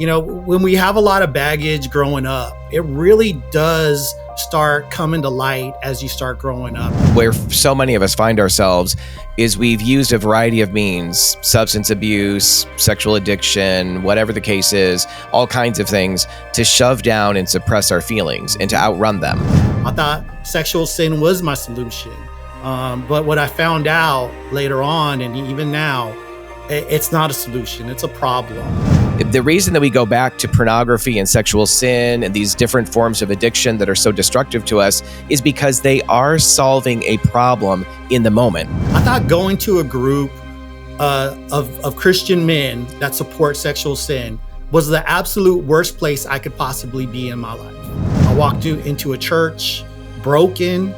When we have a lot of baggage growing up, it really does start coming to light as you start growing up. Where so many of us find ourselves is we've used a variety of means, substance abuse, sexual addiction, whatever the case is, all kinds of things to shove down and suppress our feelings and to outrun them. I thought sexual sin was my solution. But what I found out later on, and even now, it's not a solution, it's a problem. The reason that we go back to pornography and sexual sin and these different forms of addiction that are so destructive to us is because they are solving a problem in the moment. I thought going to a group of Christian men that support sexual sin was the absolute worst place I could possibly be in my life. I walked into a church, broken,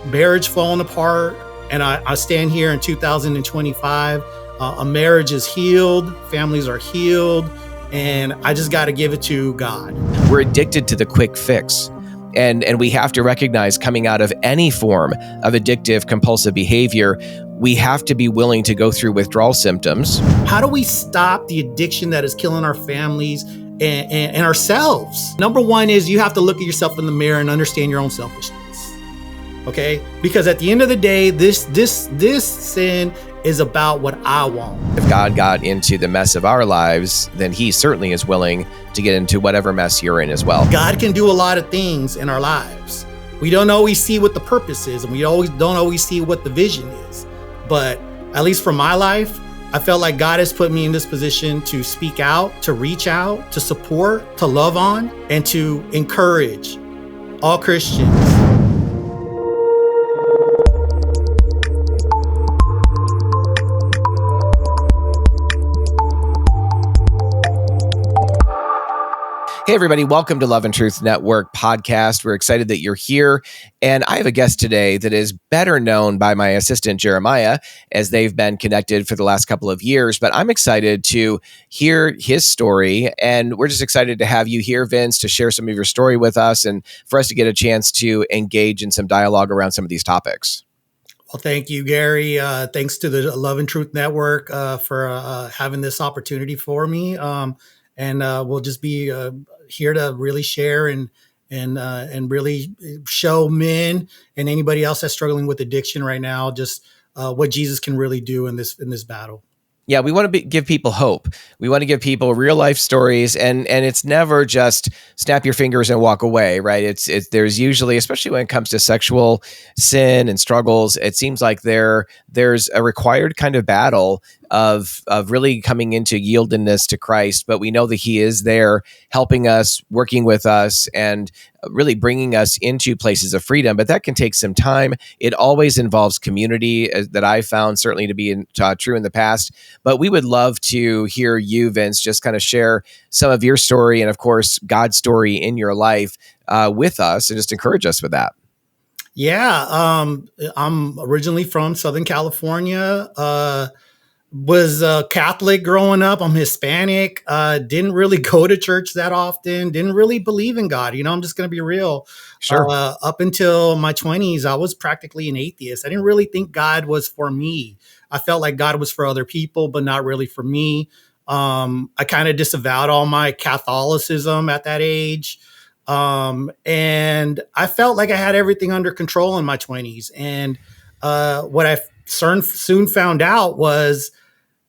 marriage falling apart, and I stand here in 2025. A marriage is healed, families are healed, and I just got to give it to God. We're addicted to the quick fix. And we have to recognize coming out of any form of addictive compulsive behavior, we have to be willing to go through withdrawal symptoms. How do we stop the addiction that is killing our families and ourselves? Number one is you have to look at yourself in the mirror and understand your own selfishness. Okay? Because at the end of the day, this sin is about what I want. If God got into the mess of our lives, then he certainly is willing to get into whatever mess you're in as well. God can do a lot of things in our lives. We don't always see what the purpose is, and we don't always see what the vision is. But at least for my life, I felt like God has put me in this position to speak out, to reach out, to support, to love on, and to encourage all Christians. Hey, everybody. Welcome to Love and Truth Network podcast. We're excited that you're here. And I have a guest today that is better known by my assistant, Jeremiah, as they've been connected for the last couple of years. But I'm excited to hear his story. And we're just excited to have you here, Vince, to share some of your story with us and for us to get a chance to engage in some dialogue around some of these topics. Well, thank you, Gary. Thanks to the Love and Truth Network for having this opportunity for me. And we'll just be here to really share and really show men and anybody else that's struggling with addiction right now just what Jesus can really do in this battle. Yeah, we want to give people hope. We want to give people real life stories, and it's never just snap your fingers and walk away, right? It's there's usually, especially when it comes to sexual sin and struggles, it seems like there's a required kind of battle of really coming into yieldedness to Christ. But we know that He is there helping us, working with us, and really bringing us into places of freedom. But that can take some time. It always involves community, that I found certainly to be true in the past. But we would love to hear you, Vince, just kind of share some of your story and, of course, God's story in your life with us, and just encourage us with that. Yeah, I'm originally from Southern California. Was Catholic growing up. I'm Hispanic. Didn't really go to church that often. Didn't really believe in God. I'm just going to be real. Sure. Up until my 20s, I was practically an atheist. I didn't really think God was for me. I felt like God was for other people, but not really for me. I kind of disavowed all my Catholicism at that age. And I felt like I had everything under control in my 20s. And what I soon found out was,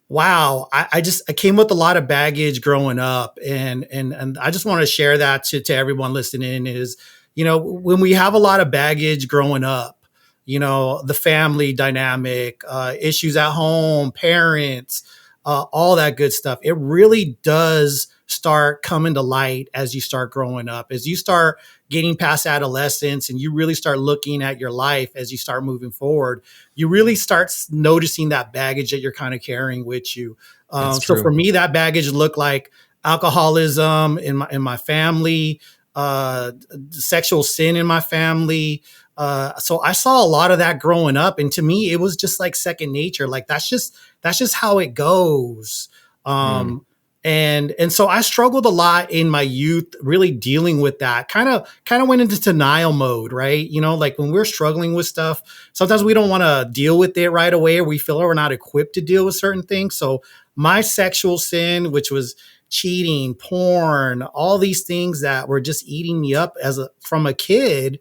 wow, I came with a lot of baggage growing up. And I just want to share that to everyone listening is, when we have a lot of baggage growing up, the family dynamic, issues at home, parents, all that good stuff, it really does start coming to light as you start growing up, as you start getting past adolescence and you really start looking at your life as you start moving forward, you really start noticing that baggage that you're kind of carrying with you. So for me, that baggage looked like alcoholism in my family, sexual sin in my family. So I saw a lot of that growing up. And to me, it was just like second nature. Like, that's just how it goes. And so I struggled a lot in my youth, really dealing with that. Kind of went into denial mode, right? Like when we're struggling with stuff, sometimes we don't want to deal with it right away, or we feel we're not equipped to deal with certain things. So my sexual sin, which was cheating, porn, all these things that were just eating me up from a kid.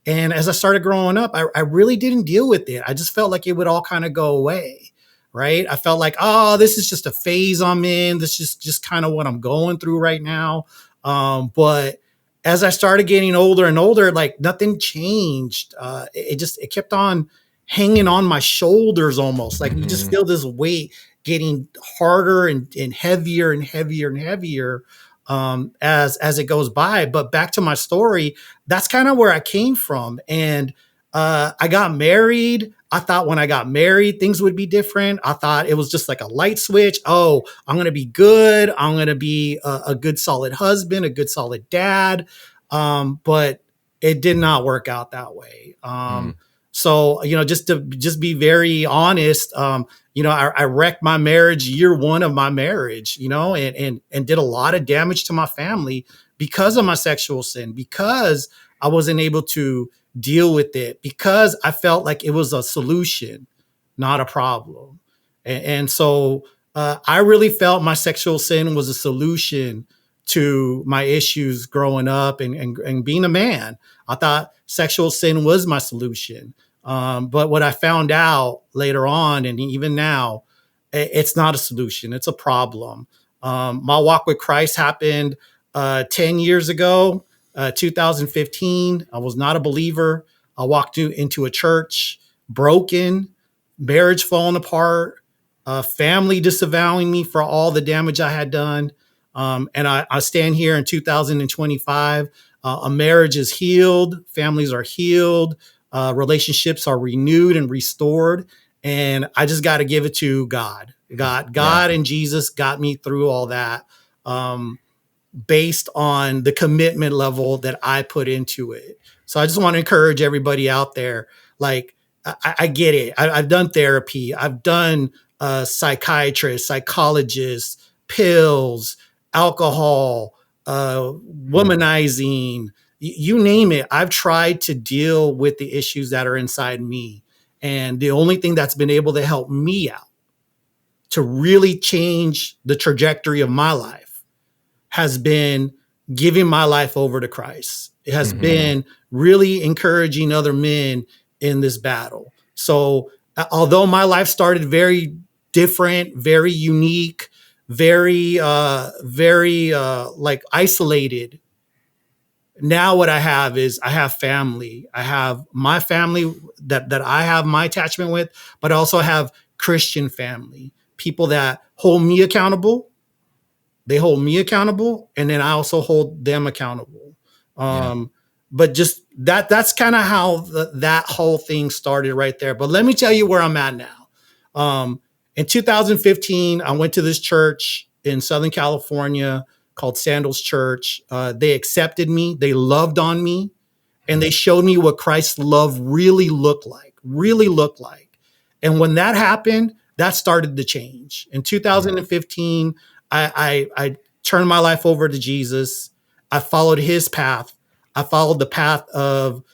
And as I started growing up, I really didn't deal with it. I just felt like it would all kind of go away. Right. I felt like, oh, this is just a phase I'm in. This is just kind of what I'm going through right now. But as I started getting older and older, like nothing changed. It kept on hanging on my shoulders almost. Like you just feel this weight getting harder and heavier and heavier and heavier as it goes by. But back to my story, that's kind of where I came from. And I got married. I thought when I got married, things would be different. I thought it was just like a light switch. Oh, I'm going to be good. I'm going to be a good, solid husband, a good, solid dad. But it did not work out that way. So, just to be very honest, I wrecked my marriage year one of my marriage, and did a lot of damage to my family because of my sexual sin, because I wasn't able to deal with it, because I felt like it was a solution, not a problem. And so I really felt my sexual sin was a solution to my issues growing up and being a man. I thought sexual sin was my solution. But what I found out later on, and even now, it's not a solution, it's a problem. My walk with Christ happened 10 years ago. 2015, I was not a believer. I walked into a church, broken, marriage falling apart, family disavowing me for all the damage I had done. And I stand here in 2025. A marriage is healed, families are healed, relationships are renewed and restored. And I just got to give it to God. God and Jesus got me through all that. Based on the commitment level that I put into it. So I just want to encourage everybody out there. Like, I get it. I've done therapy. I've done psychiatrists, psychologists, pills, alcohol, womanizing, you name it. I've tried to deal with the issues that are inside me. And the only thing that's been able to help me out to really change the trajectory of my life has been giving my life over to Christ. It has been really encouraging other men in this battle. So although my life started very different, very unique, very like isolated, now what I have is I have family. I have my family that I have my attachment with, but I also have Christian family, people that hold me accountable. They hold me accountable, and then I also hold them accountable. But just that's kind of how that whole thing started right there. But let me tell you where I'm at now. In 2015, I went to this church in Southern California called Sandals Church. They accepted me. They loved on me, and they showed me what Christ's love really looked like. And when that happened, that started the change. In 2015, I turned my life over to Jesus. I followed his path. I followed the path of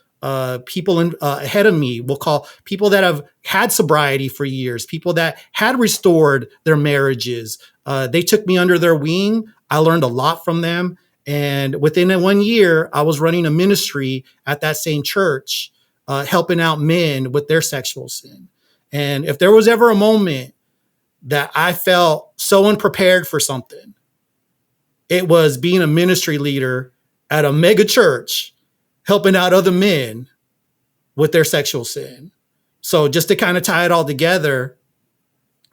people ahead of me. We'll call people that have had sobriety for years, people that had restored their marriages. They took me under their wing. I learned a lot from them. And within 1 year, I was running a ministry at that same church, helping out men with their sexual sin. And if there was ever a moment that I felt so unprepared for something, it was being a ministry leader at a mega church, helping out other men with their sexual sin. So just to kind of tie it all together,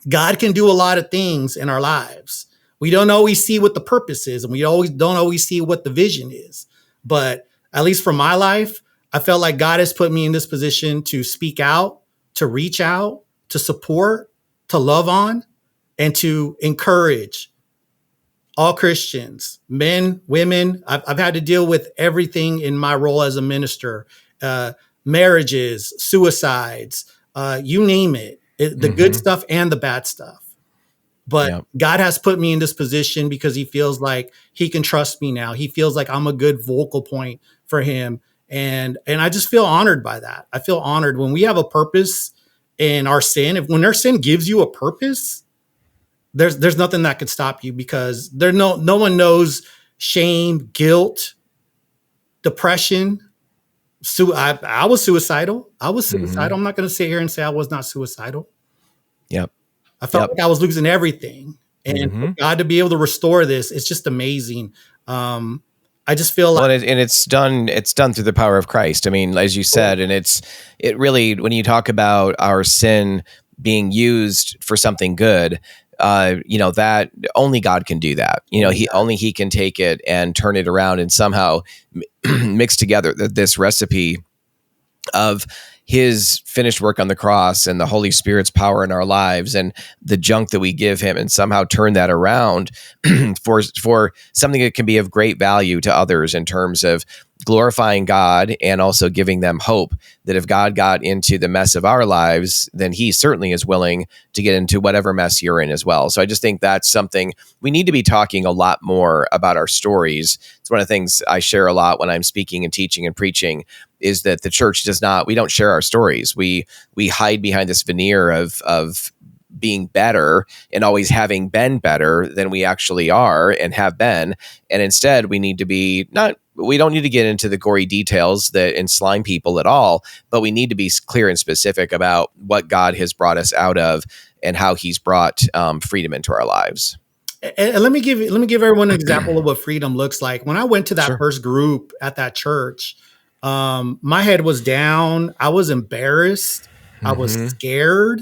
God can do a lot of things in our lives. We don't always see what the purpose is, and we don't always see what the vision is. But at least for my life, I felt like God has put me in this position to speak out, to reach out, to support, to love on, and to encourage all Christians, men, women. I've had to deal with everything in my role as a minister, marriages, suicides, you name it, the good stuff and the bad stuff. But God has put me in this position because he feels like he can trust me now. He feels like I'm a good vocal point for him. And I just feel honored by that. I feel honored when we have a purpose in our sin. When our sin gives you a purpose, there's nothing that could stop you, because no one knows shame, guilt, depression. I was suicidal. I was suicidal. I'm not going to sit here and say I was not suicidal. Yep. I felt Yep. like I was losing everything, and for God to be able to restore this, it's just amazing. I just feel like, Well, and it's done through the power of Christ. I mean, as you said, and it really, when you talk about our sin being used for something good, that only God can do that. He can take it and turn it around and somehow mix together this recipe of his finished work on the cross and the Holy Spirit's power in our lives and the junk that we give him, and somehow turn that around for something that can be of great value to others in terms of glorifying God and also giving them hope that if God got into the mess of our lives, then he certainly is willing to get into whatever mess you're in as well. So I just think that's something we need to be talking a lot more about, our stories. It's one of the things I share a lot when I'm speaking and teaching and preaching, is that the church we don't share our stories. We hide behind this veneer of being better and always having been better than we actually are and have been. And instead we need to be we don't need to get into the gory details that enslaved people at all, but we need to be clear and specific about what God has brought us out of and how he's brought freedom into our lives. and let me give everyone an example of what freedom looks like. When I went to that first group at that church, my head was down. I was embarrassed. I was scared.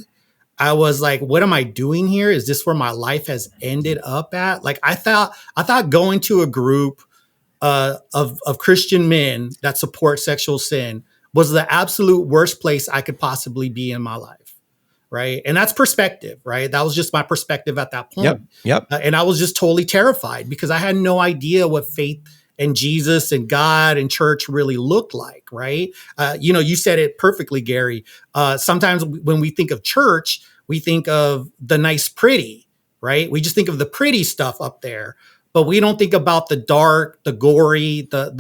I was like, what am I doing here? Is this where my life has ended up at? Like, I thought going to a group of Christian men that support sexual sin was the absolute worst place I could possibly be in my life. Right. And that's perspective, right? That was just my perspective at that point. Yep. And I was just totally terrified because I had no idea what faith and Jesus and God and church really looked like, right? You said it perfectly, Gary. Sometimes when we think of church, we think of the nice, pretty, right? We just think of the pretty stuff up there, but we don't think about the dark, the gory, the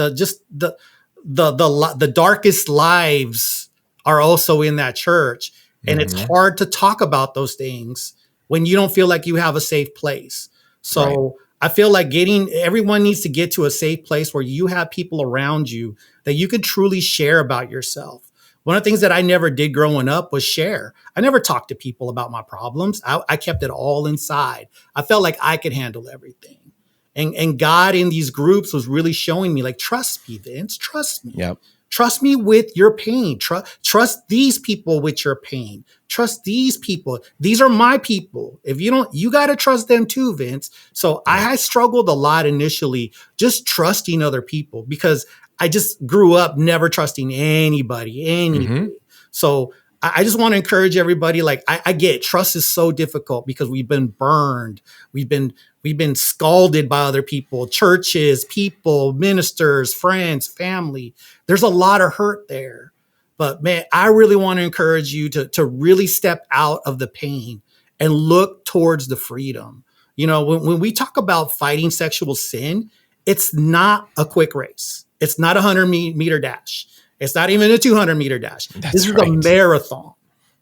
darkest lives are also in that church. And it's hard to talk about those things when you don't feel like you have a safe place. So I feel like everyone needs to get to a safe place where you have people around you that you can truly share about yourself. One of the things that I never did growing up was share. I never talked to people about my problems. I kept it all inside. I felt like I could handle everything. And God in these groups was really showing me, like, trust me, Vince, trust me. Yep. Trust me with your pain. Trust these people with your pain. Trust these people. These are my people. If you don't, you got to trust them too, Vince. So I struggled a lot initially just trusting other people because I just grew up never trusting anybody. So I just want to encourage everybody. Like, I get trust is so difficult because we've been burned. We've been scalded by other people, churches, people, ministers, friends, family. There's a lot of hurt there. But man, I really want to encourage you to really step out of the pain and look towards the freedom. When we talk about fighting sexual sin, it's not a quick race. It's not a 100-meter dash. It's not even a 200-meter dash. This is a marathon.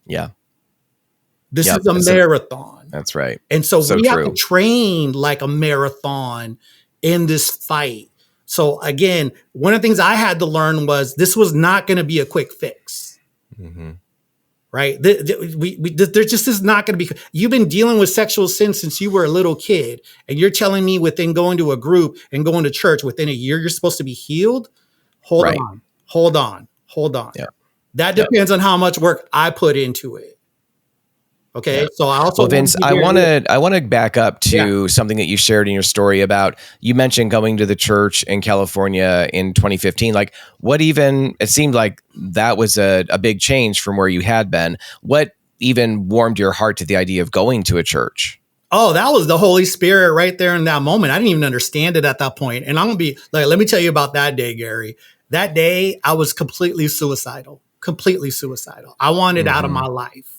Yeah. This is a marathon. That's right. And so we have to train like a marathon in this fight. So again, one of the things I had to learn was this was not going to be a quick fix. Right? There just is not going to be. You've been dealing with sexual sin since you were a little kid. And you're telling me within going to a group and going to church within a year, you're supposed to be healed? Hold on. Yeah. That depends on how much work I put into it. Okay. Yeah. So I also, Vince, I want to back up to something that you shared in your story about, you mentioned going to the church in California in 2015. Like, it seemed like that was a big change from where you had been. What even warmed your heart to the idea of going to a church? Oh, that was the Holy Spirit right there in that moment. I didn't even understand it at that point. And I'm going to be like, let me tell you about that day, Gary. That day I was completely suicidal. I wanted out of my life.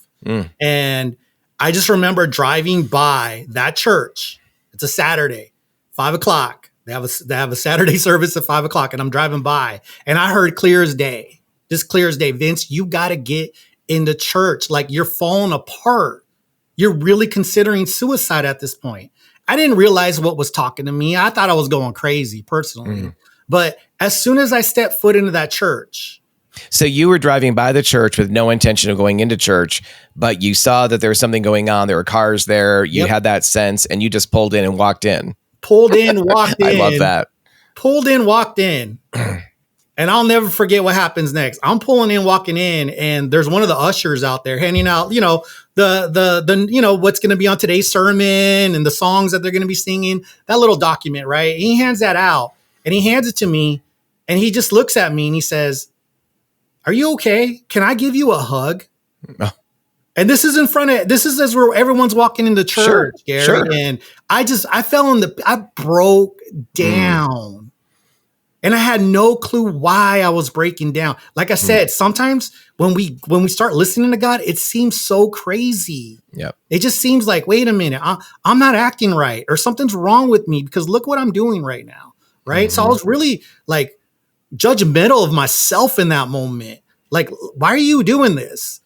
And I just remember driving by that church. It's a Saturday, 5:00. They have a Saturday service at 5:00, and I'm driving by, and I heard clear as day, just clear as day. Vince, you got to get into church. Like, you're falling apart. you're really considering suicide at this point. I didn't realize what was talking to me. I thought I was going crazy personally. But as soon as I stepped foot into that church. So you were driving by the church with no intention of going into church, but you saw that there was something going on. There were cars there. You had that sense, and you just pulled in and walked in. Pulled in, walked in. I love that. Pulled in, walked in. And I'll never forget what happens next. I'm pulling in, walking in, and there's one of the ushers out there handing out, the what's going to be on today's sermon and the songs that they're going to be singing, that little document, right? And he hands that out, and he hands it to me, and he just looks at me and he says, "Are you okay? Can I give you a hug?" Oh. And this is as where everyone's walking into church, Gary. Sure. And I broke down. And I had no clue why I was breaking down. Like I said, sometimes when we start listening to God, it seems so crazy. Yep. It just seems like, wait a minute, I'm not acting right, or something's wrong with me because look what I'm doing right now. Right. So I was really like judgmental of myself in that moment. Like, why are you doing this?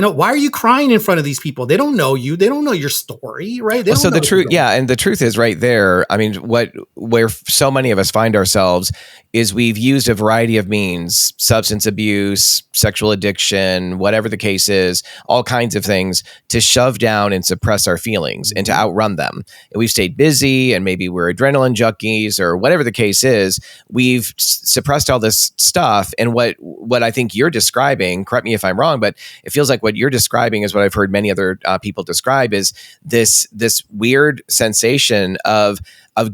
Why are you crying in front of these people? They don't know you. They don't know your story, right? So the truth, and the truth is right there. I mean, where so many of us find ourselves is we've used a variety of means, substance abuse, sexual addiction, whatever the case is, all kinds of things to shove down and suppress our feelings and to outrun them. And we've stayed busy, and maybe we're adrenaline junkies or whatever the case is. We've suppressed all this stuff. And what I think you're describing, correct me if I'm wrong, but it feels like what you're describing is what I've heard many other people describe is this weird sensation of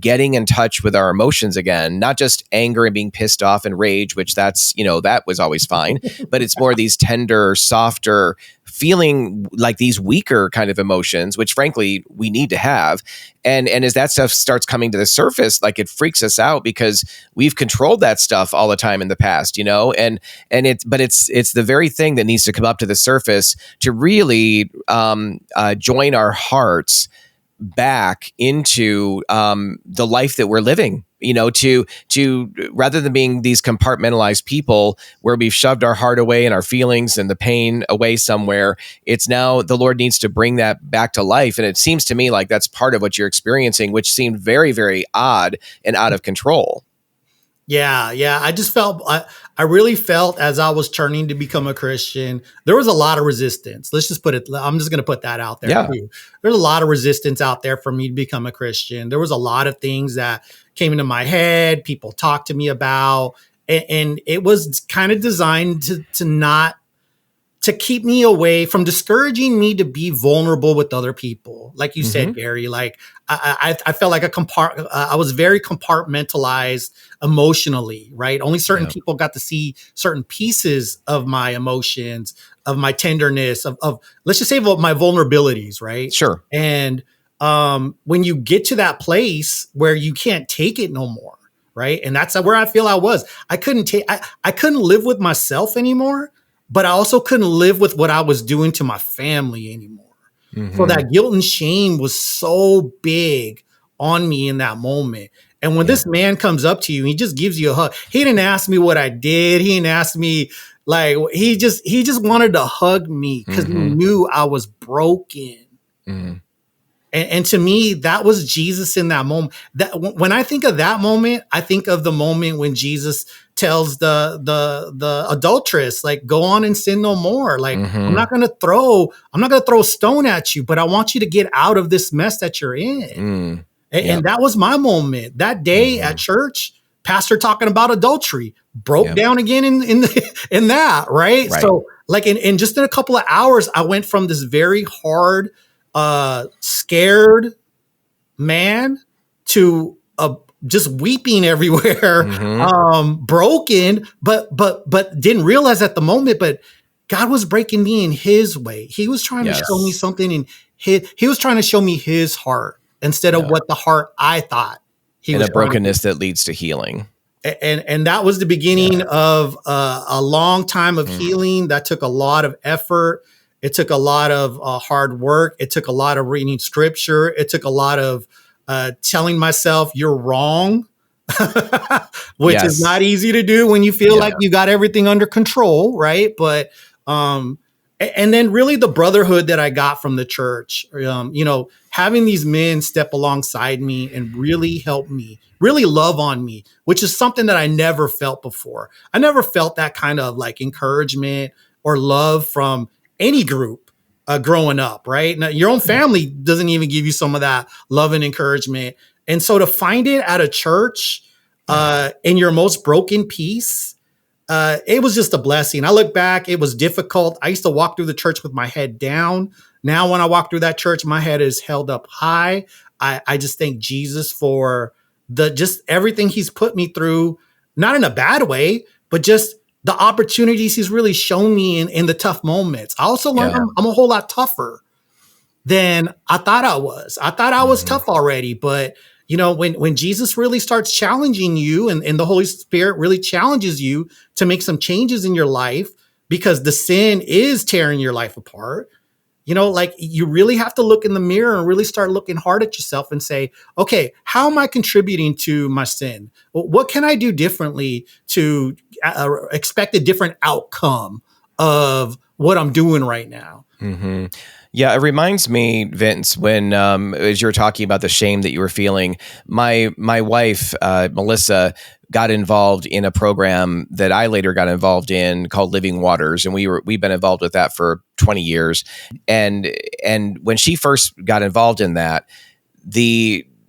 getting in touch with our emotions again, not just anger and being pissed off and rage, which that was always fine, but it's more these tender, softer, feeling like these weaker kind of emotions, which frankly we need to have. And as that stuff starts coming to the surface, like it freaks us out because we've controlled that stuff all the time in the past, but it's the very thing that needs to come up to the surface to really join our hearts back into the life that we're living, to rather than being these compartmentalized people where we've shoved our heart away and our feelings and the pain away somewhere. It's now the Lord needs to bring that back to life. And it seems to me like that's part of what you're experiencing, which seemed very, very odd and out of control. Yeah. I just I really felt as I was turning to become a Christian, there was a lot of resistance. Let's just I'm just going to put that out there. Yeah. Too. There's a lot of resistance out there for me to become a Christian. There was a lot of things that came into my head, people talked to me about, and it was kind of designed to keep me away from discouraging me to be vulnerable with other people. Like you said, Gary, like I felt like I was very compartmentalized emotionally, right? Only certain people got to see certain pieces of my emotions, of my tenderness, of let's just say my vulnerabilities, right? Sure. And when you get to that place where you can't take it no more, right? And that's where I feel I was. I couldn't live with myself anymore. But I also couldn't live with what I was doing to my family anymore. So that guilt and shame was so big on me in that moment. And when this man comes up to you, he just gives you a hug. He didn't ask me what I did. He didn't ask me, like, he just wanted to hug me because he knew I was broken. And to me, that was Jesus in that moment. That when I think of that moment, I think of the moment when Jesus tells the adulteress, like, go on and sin no more. Like, I'm not gonna throw a stone at you, but I want you to get out of this mess that you're in. And that was my moment. That day at church, pastor talking about adultery, broke down again in that, right? So like in just in a couple of hours, I went from this very hard, scared man to just weeping everywhere, broken, but didn't realize at the moment, but God was breaking me in his way. He was trying to show me something he was trying to show me his heart instead of what the heart I thought he was. And a brokenness that leads to healing. And that was the beginning of a long time of healing that took a lot of effort. It took a lot of hard work. It took a lot of reading scripture. It took a lot of telling myself you're wrong, which is not easy to do when you feel like you got everything under control, right? But And then really the brotherhood that I got from the church, having these men step alongside me and really help me, really love on me, which is something that I never felt before. I never felt that kind of like encouragement or love from any group growing up, right? Now, your own family doesn't even give you some of that love and encouragement. And so to find it at a church in your most broken piece, it was just a blessing. I look back, it was difficult. I used to walk through the church with my head down. Now, when I walk through that church, my head is held up high. I just thank Jesus for just everything he's put me through, not in a bad way, but just the opportunities he's really shown me in the tough moments. I also learned I'm a whole lot tougher than I thought I was. I thought I was tough already, but when Jesus really starts challenging you and the Holy Spirit really challenges you to make some changes in your life because the sin is tearing your life apart, like you really have to look in the mirror and really start looking hard at yourself and say, okay, how am I contributing to my sin? What can I do differently to expect a different outcome of what I'm doing right now? Mm-hmm. Yeah, it reminds me, Vince, when as you were talking about the shame that you were feeling, my wife, Melissa, got involved in a program that I later got involved in called Living Waters, and we've been involved with that for 20 years. And when she first got involved in that,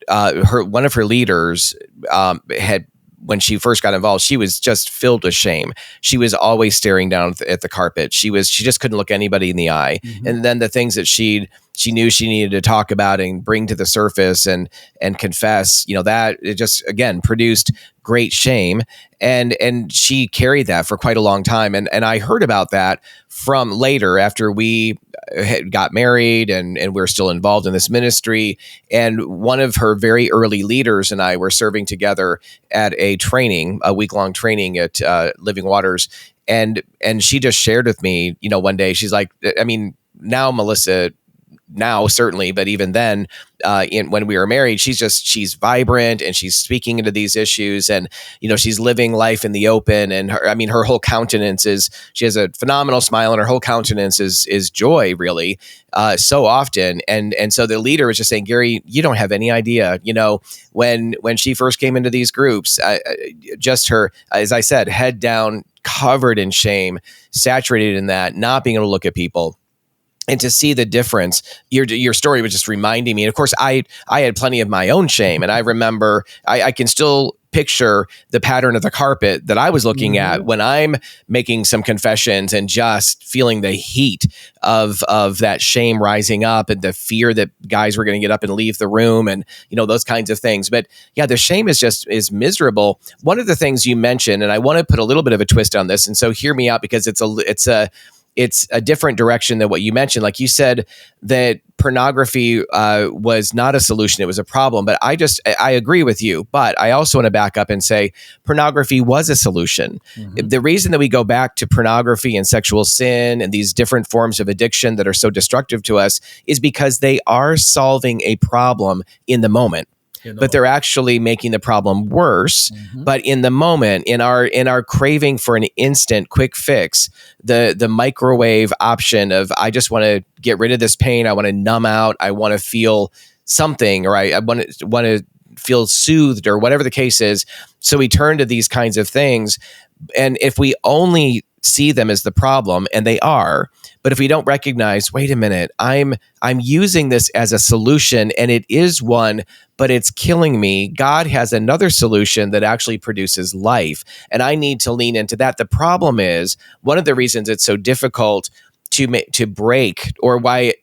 one of her leaders had. When she first got involved, she was just filled with shame. She was always staring down at the carpet. She just couldn't look anybody in the eye. Mm-hmm. And then the things that she knew she needed to talk about and bring to the surface and confess, that it just, again, produced great shame. And she carried that for quite a long time. And I heard about that from later after we had got married and we were still involved in this ministry. And one of her very early leaders and I were serving together at a week-long training at Living Waters. And she just shared with me, one day, she's like, I mean, now Melissa, now certainly, but even then, when we were married, she's vibrant and she's speaking into these issues, and she's living life in the open. And her whole countenance she has a phenomenal smile, and her whole countenance is joy, really, so often. And so the leader was just saying, Garry, you don't have any idea, when she first came into these groups, just her, as I said, head down, covered in shame, saturated in that, not being able to look at people. And to see the difference, your story was just reminding me. And of course, I had plenty of my own shame. And I remember, I can still picture the pattern of the carpet that I was looking at when I'm making some confessions and just feeling the heat of that shame rising up and the fear that guys were going to get up and leave the room and, those kinds of things. But yeah, the shame is miserable. One of the things you mentioned, and I want to put a little bit of a twist on this, and so hear me out because it's a different direction than what you mentioned. Like you said that pornography was not a solution, it was a problem. But I agree with you. But I also want to back up and say pornography was a solution. Mm-hmm. The reason that we go back to pornography and sexual sin and these different forms of addiction that are so destructive to us is because they are solving a problem in the moment. But they're actually making the problem worse. Mm-hmm. But in the moment, in our craving for an instant quick fix, the microwave option of I just want to get rid of this pain, I want to numb out, I want to feel something, or I want to feel soothed, or whatever the case is. So we turn to these kinds of things, and if we only see them as the problem, and they are, but if we don't recognize, wait a minute, I'm using this as a solution, and it is one, but it's killing me. God has another solution that actually produces life, and I need to lean into that. The problem is, one of the reasons it's so difficult to break, or why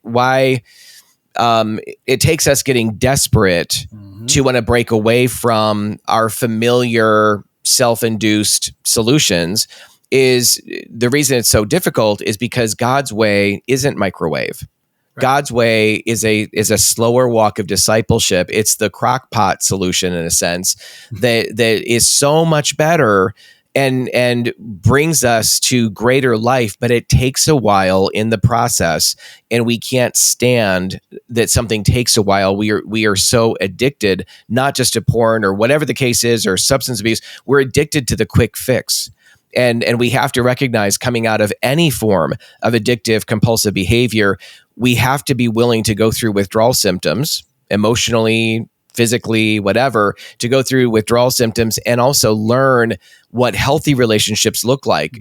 it takes us getting desperate to want to break away from our familiar self-induced solutions, is the reason it's so difficult is because God's way isn't microwave. Right. God's way is a slower walk of discipleship. It's the crock pot solution, in a sense, that is so much better and brings us to greater life, but it takes a while in the process, and we can't stand that something takes a while. We are so addicted, not just to porn or whatever the case is, or substance abuse. We're addicted to the quick fix. And we have to recognize, coming out of any form of addictive compulsive behavior, we have to be willing to go through withdrawal symptoms, emotionally, physically, whatever, to go through withdrawal symptoms and also learn what healthy relationships look like.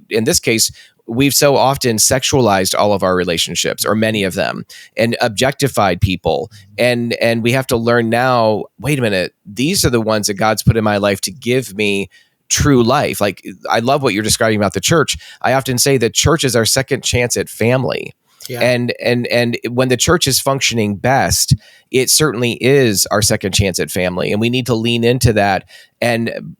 In this case, we've so often sexualized all of our relationships, or many of them, and objectified people. And we have to learn now, wait a minute, these are the ones that God's put in my life to give me true life. Like, I love what you're describing about the church. I often say that church is our second chance at family. Yeah. And when the church is functioning best, it certainly is our second chance at family. And we need to lean into that.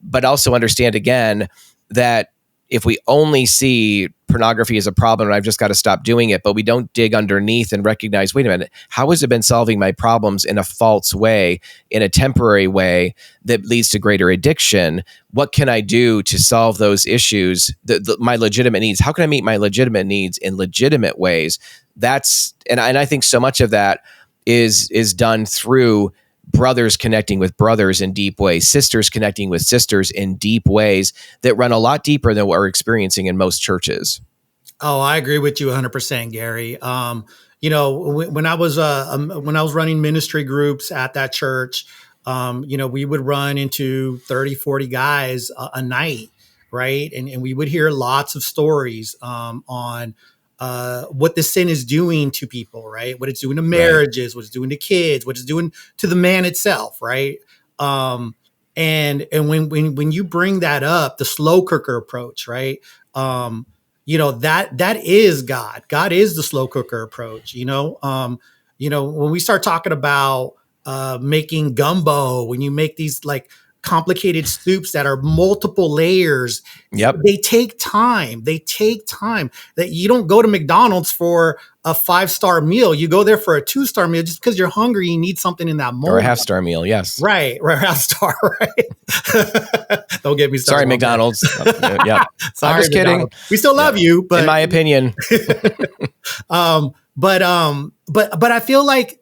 But also understand, again, that if we only see pornography as a problem and I've just got to stop doing it, but we don't dig underneath and recognize, wait a minute, how has it been solving my problems in a false way, in a temporary way that leads to greater addiction? What can I do to solve those issues, my legitimate needs? How can I meet my legitimate needs in legitimate ways? And I think so much of that is done through brothers connecting with brothers in deep ways, sisters connecting with sisters in deep ways that run a lot deeper than what we're experiencing in most churches. Oh, I agree with you 100%, Gary. When I was running ministry groups at that church, we would run into 30, 40 guys a night, right? And we would hear lots of stories on what the sin is doing to people, right? What it's doing to marriages, right, what it's doing to kids, what it's doing to the man itself, right? And when you bring that up, the slow cooker approach, right? That is God. God is the slow cooker approach. When we start talking about making gumbo, when you make these like complicated soups that are multiple layers. Yep. They take time. That you don't go to McDonald's for a 5-star meal. You go there for a 2-star meal just because you're hungry. You need something in that moment. Or a half-star meal. Yes. Right. Half-star. Right. Don't get me started. Sorry, McDonald's. Yeah. Sorry, I'm just kidding. We still love you, but in my opinion. But I feel like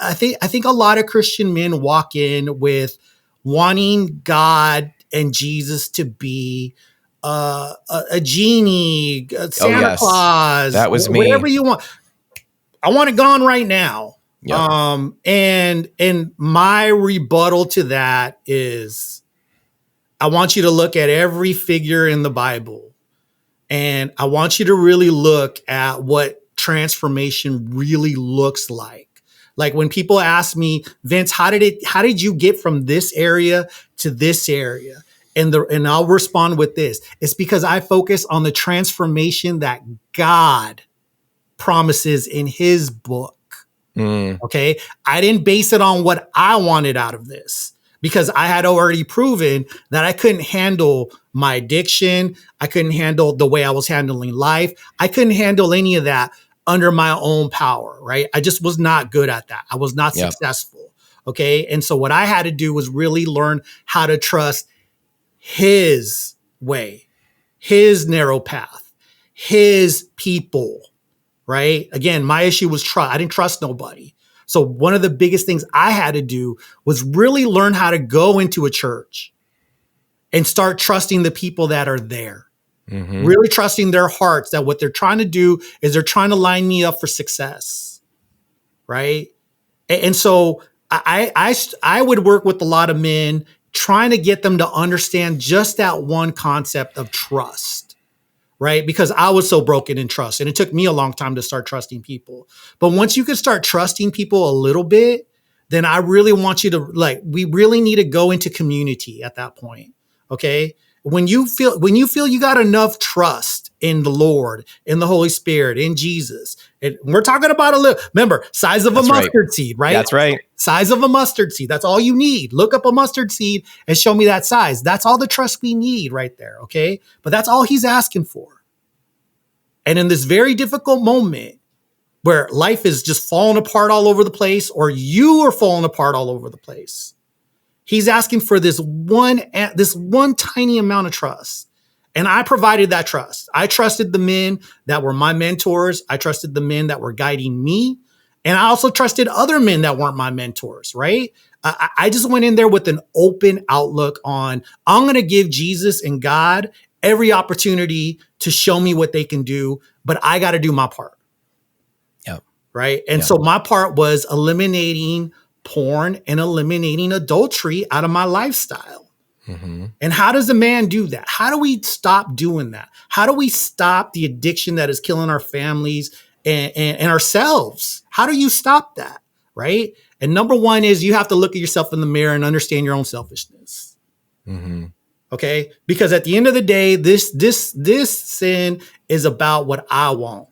I think a lot of Christian men walk in with wanting God and Jesus to be a genie, Santa Claus. That was me. Whatever you want. I want it gone right now. Yep. And my rebuttal to that is, I want you to look at every figure in the Bible, and I want you to really look at what transformation really looks like. Like when people ask me, Vince, how did you get from this area to this area? And I'll respond with this. It's because I focus on the transformation that God promises in his book. Okay. I didn't base it on what I wanted out of this, because I had already proven that I couldn't handle my addiction. I couldn't handle the way I was handling life. I couldn't handle any of that under my own power, right? I just was not good at that. I was not successful. Okay. And so what I had to do was really learn how to trust his way, his narrow path, his people, right? Again, my issue was trust. I didn't trust nobody. So one of the biggest things I had to do was really learn how to go into a church and start trusting the people that are there. Mm-hmm. Really trusting their hearts, that what they're trying to do is they're trying to line me up for success, right? And so I would work with a lot of men trying to get them to understand just that one concept of trust, right? Because I was so broken in trust, and it took me a long time to start trusting people. But once you can start trusting people a little bit, then I really want you to, we really need to go into community at that point, okay? When you feel you got enough trust in the Lord, in the Holy Spirit, in Jesus, and we're talking about remember, size of a mustard seed, right? That's right. Size of a mustard seed. That's all you need. Look up a mustard seed and show me that size. That's all the trust we need right there, okay? But that's all he's asking for. And in this very difficult moment where life is just falling apart all over the place, or you are falling apart all over the place, he's asking for this one tiny amount of trust. And I provided that trust. I trusted the men that were my mentors. I trusted the men that were guiding me. And I also trusted other men that weren't my mentors, right? I just went in there with an open outlook on, I'm going to give Jesus and God every opportunity to show me what they can do, but I got to do my part. Yeah. Right. And so my part was eliminating porn and eliminating adultery out of my lifestyle. Mm-hmm. And how does a man do that? How do we stop doing that? How do we stop the addiction that is killing our families and ourselves? How do you stop that? Right. And number one is you have to look at yourself in the mirror and understand your own selfishness. Mm-hmm. Okay. Because at the end of the day, this sin is about what I want.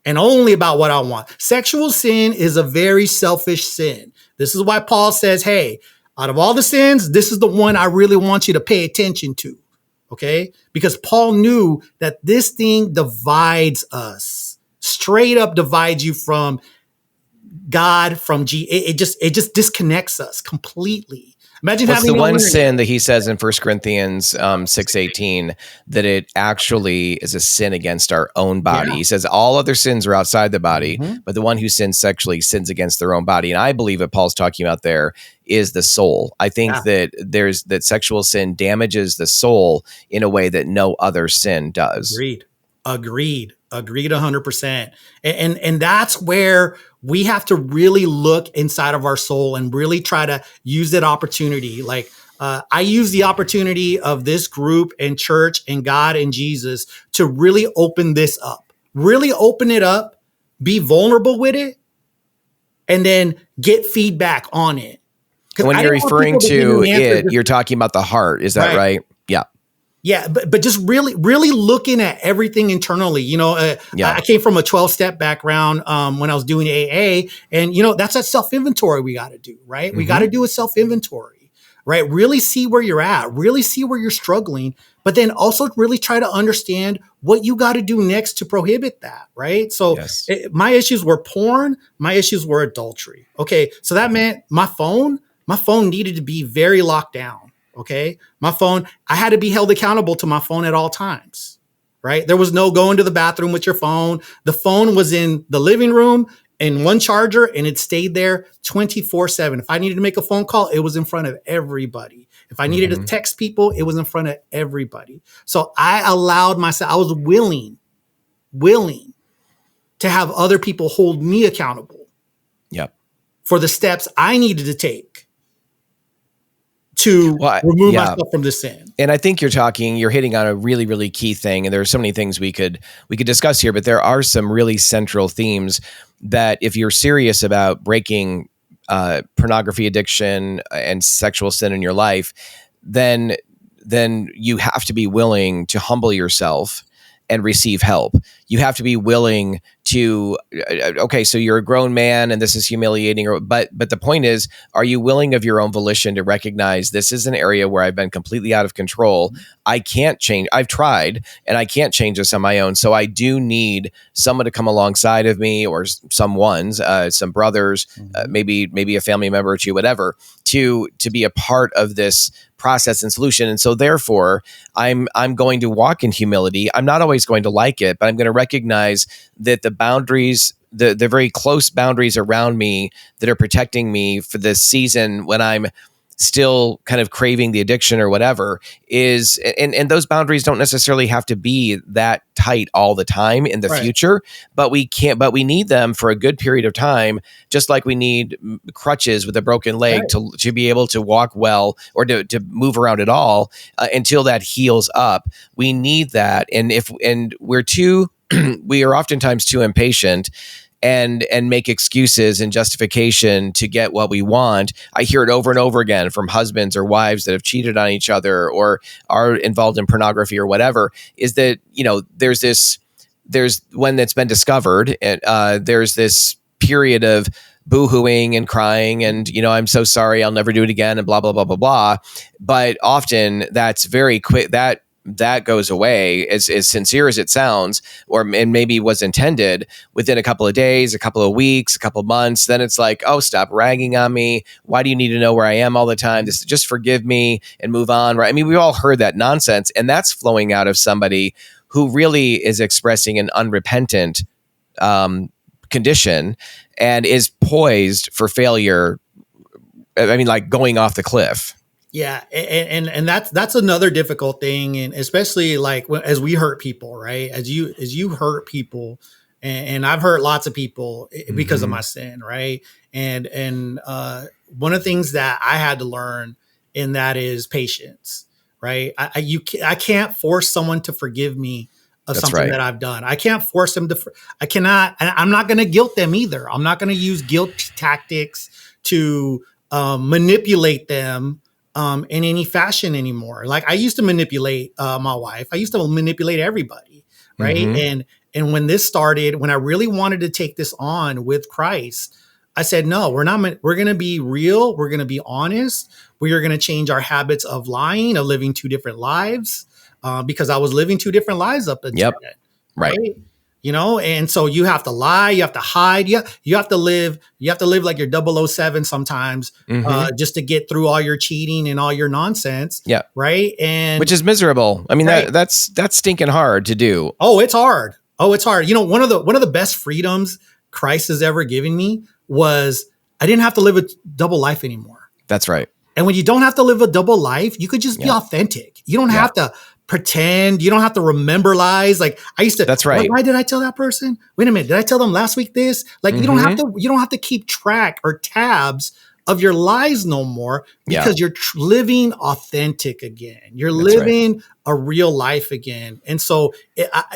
And only about what I want. Sexual sin is a very selfish sin. This is why Paul says, hey, out of all the sins, this is the one I really want you to pay attention to. Okay? Because Paul knew that this thing divides us. Straight up divides you from God, from it just disconnects us completely. Imagine what's having the one sin that he says in 1 Corinthians 6:18 that it actually is a sin against our own body. Yeah. He says all other sins are outside the body, but the one who sins sexually sins against their own body. And I believe what Paul's talking about there is the soul. I think that sexual sin damages the soul in a way that no other sin does. Agreed 100%. And that's where we have to really look inside of our soul and really try to use that opportunity. Like I use the opportunity of this group and church and God and Jesus to really open this up, really open it up, be vulnerable with it, and then get feedback on it. When you're referring to it, you're talking about the heart. Is that right? Yeah. Yeah, but just really looking at everything internally. You know, I came from a 12-step background when I was doing AA, and you know that's that self-inventory we got to do, right? Mm-hmm. We got to do a self-inventory, right? Really see where you're at, really see where you're struggling, but then also really try to understand what you got to do next to prohibit that, right? So my issues were porn, my issues were adultery. Okay, so that meant my phone needed to be very locked down. Okay. My phone, I had to be held accountable to my phone at all times, right? There was no going to the bathroom with your phone. The phone was in the living room in one charger and it stayed there 24/7. If I needed to make a phone call, it was in front of everybody. If I needed to text people, it was in front of everybody. So I allowed myself, I was willing to have other people hold me accountable for the steps I needed to take to remove myself from the sin. And I think you're hitting on a really, really key thing. And there are so many things we could discuss here, but there are some really central themes that if you're serious about breaking pornography addiction and sexual sin in your life, then you have to be willing to humble yourself and receive help. You have to be willing to, okay, so you're a grown man and this is humiliating, but the point is, are you willing of your own volition to recognize this is an area where I've been completely out of control? I can't change. I've tried and I can't change this on my own. So I do need someone to come alongside of me or some brothers, maybe a family member or two, whatever, to be a part of this process and solution. And so therefore I'm going to walk in humility. I'm not always going to like it, but I'm going to recognize that the boundaries, the very close boundaries around me that are protecting me for this season when I'm still kind of craving the addiction or whatever is, and those boundaries don't necessarily have to be that tight all the time in the future, but we need them for a good period of time, just like we need crutches with a broken leg to be able to walk well or to move around at all until that heals up. We need that. And we are oftentimes too impatient and make excuses and justification to get what we want. I hear it over and over again from husbands or wives that have cheated on each other or are involved in pornography or whatever, is that, you know, there's when it's been discovered and there's this period of boohooing and crying and, you know, I'm so sorry, I'll never do it again and blah, blah, blah, blah, blah. But often that's very quick. That goes away as sincere as it sounds, and maybe was intended within a couple of days, a couple of weeks, a couple of months. Then it's like, oh, stop ragging on me. Why do you need to know where I am all the time? Just forgive me and move on. Right. I mean, we've all heard that nonsense, and that's flowing out of somebody who really is expressing an unrepentant condition and is poised for failure. I mean, like going off the cliff. Yeah, and that's another difficult thing, and especially like as we hurt people, right? As you hurt people, and I've hurt lots of people because of Mm-hmm. my sin, right? And one of the things that I had to learn in that is patience, right? I can't force someone to forgive me of That's something right. that I've done. I can't force them to. I cannot. I'm not going to guilt them either. I'm not going to use guilt tactics to manipulate them in any fashion anymore. Like I used to manipulate my wife. I used to manipulate everybody, right? Mm-hmm. And when this started, when I really wanted to take this on with Christ, I said, no, we're not. We're going to be real. We're going to be honest. We are going to change our habits of lying, of living two different lives, because I was living two different lives up until Yep. then, Right. right? You know, and so you have to lie, you have to hide, you have to live like you're 007 sometimes, Mm-hmm. just to get through all your cheating and all your nonsense, Yeah. right? And Which is miserable. I mean, right, that's stinking hard to do. oh, it's hard. Oh, it's hard. You know, one of the best freedoms Christ has ever given me was I didn't have to live a double life anymore. That's right. And when you don't have to live a double life, you could just be Yeah. authentic. You don't Yeah. have to pretend. You don't have to remember lies. Like I used to, That's right. why did I tell that person? Wait a minute. Did I tell them last week this? Like Mm-hmm. you don't have to keep track or tabs of your lies no more Yeah. because you're living authentic again. You're That's right. living a real life again. And so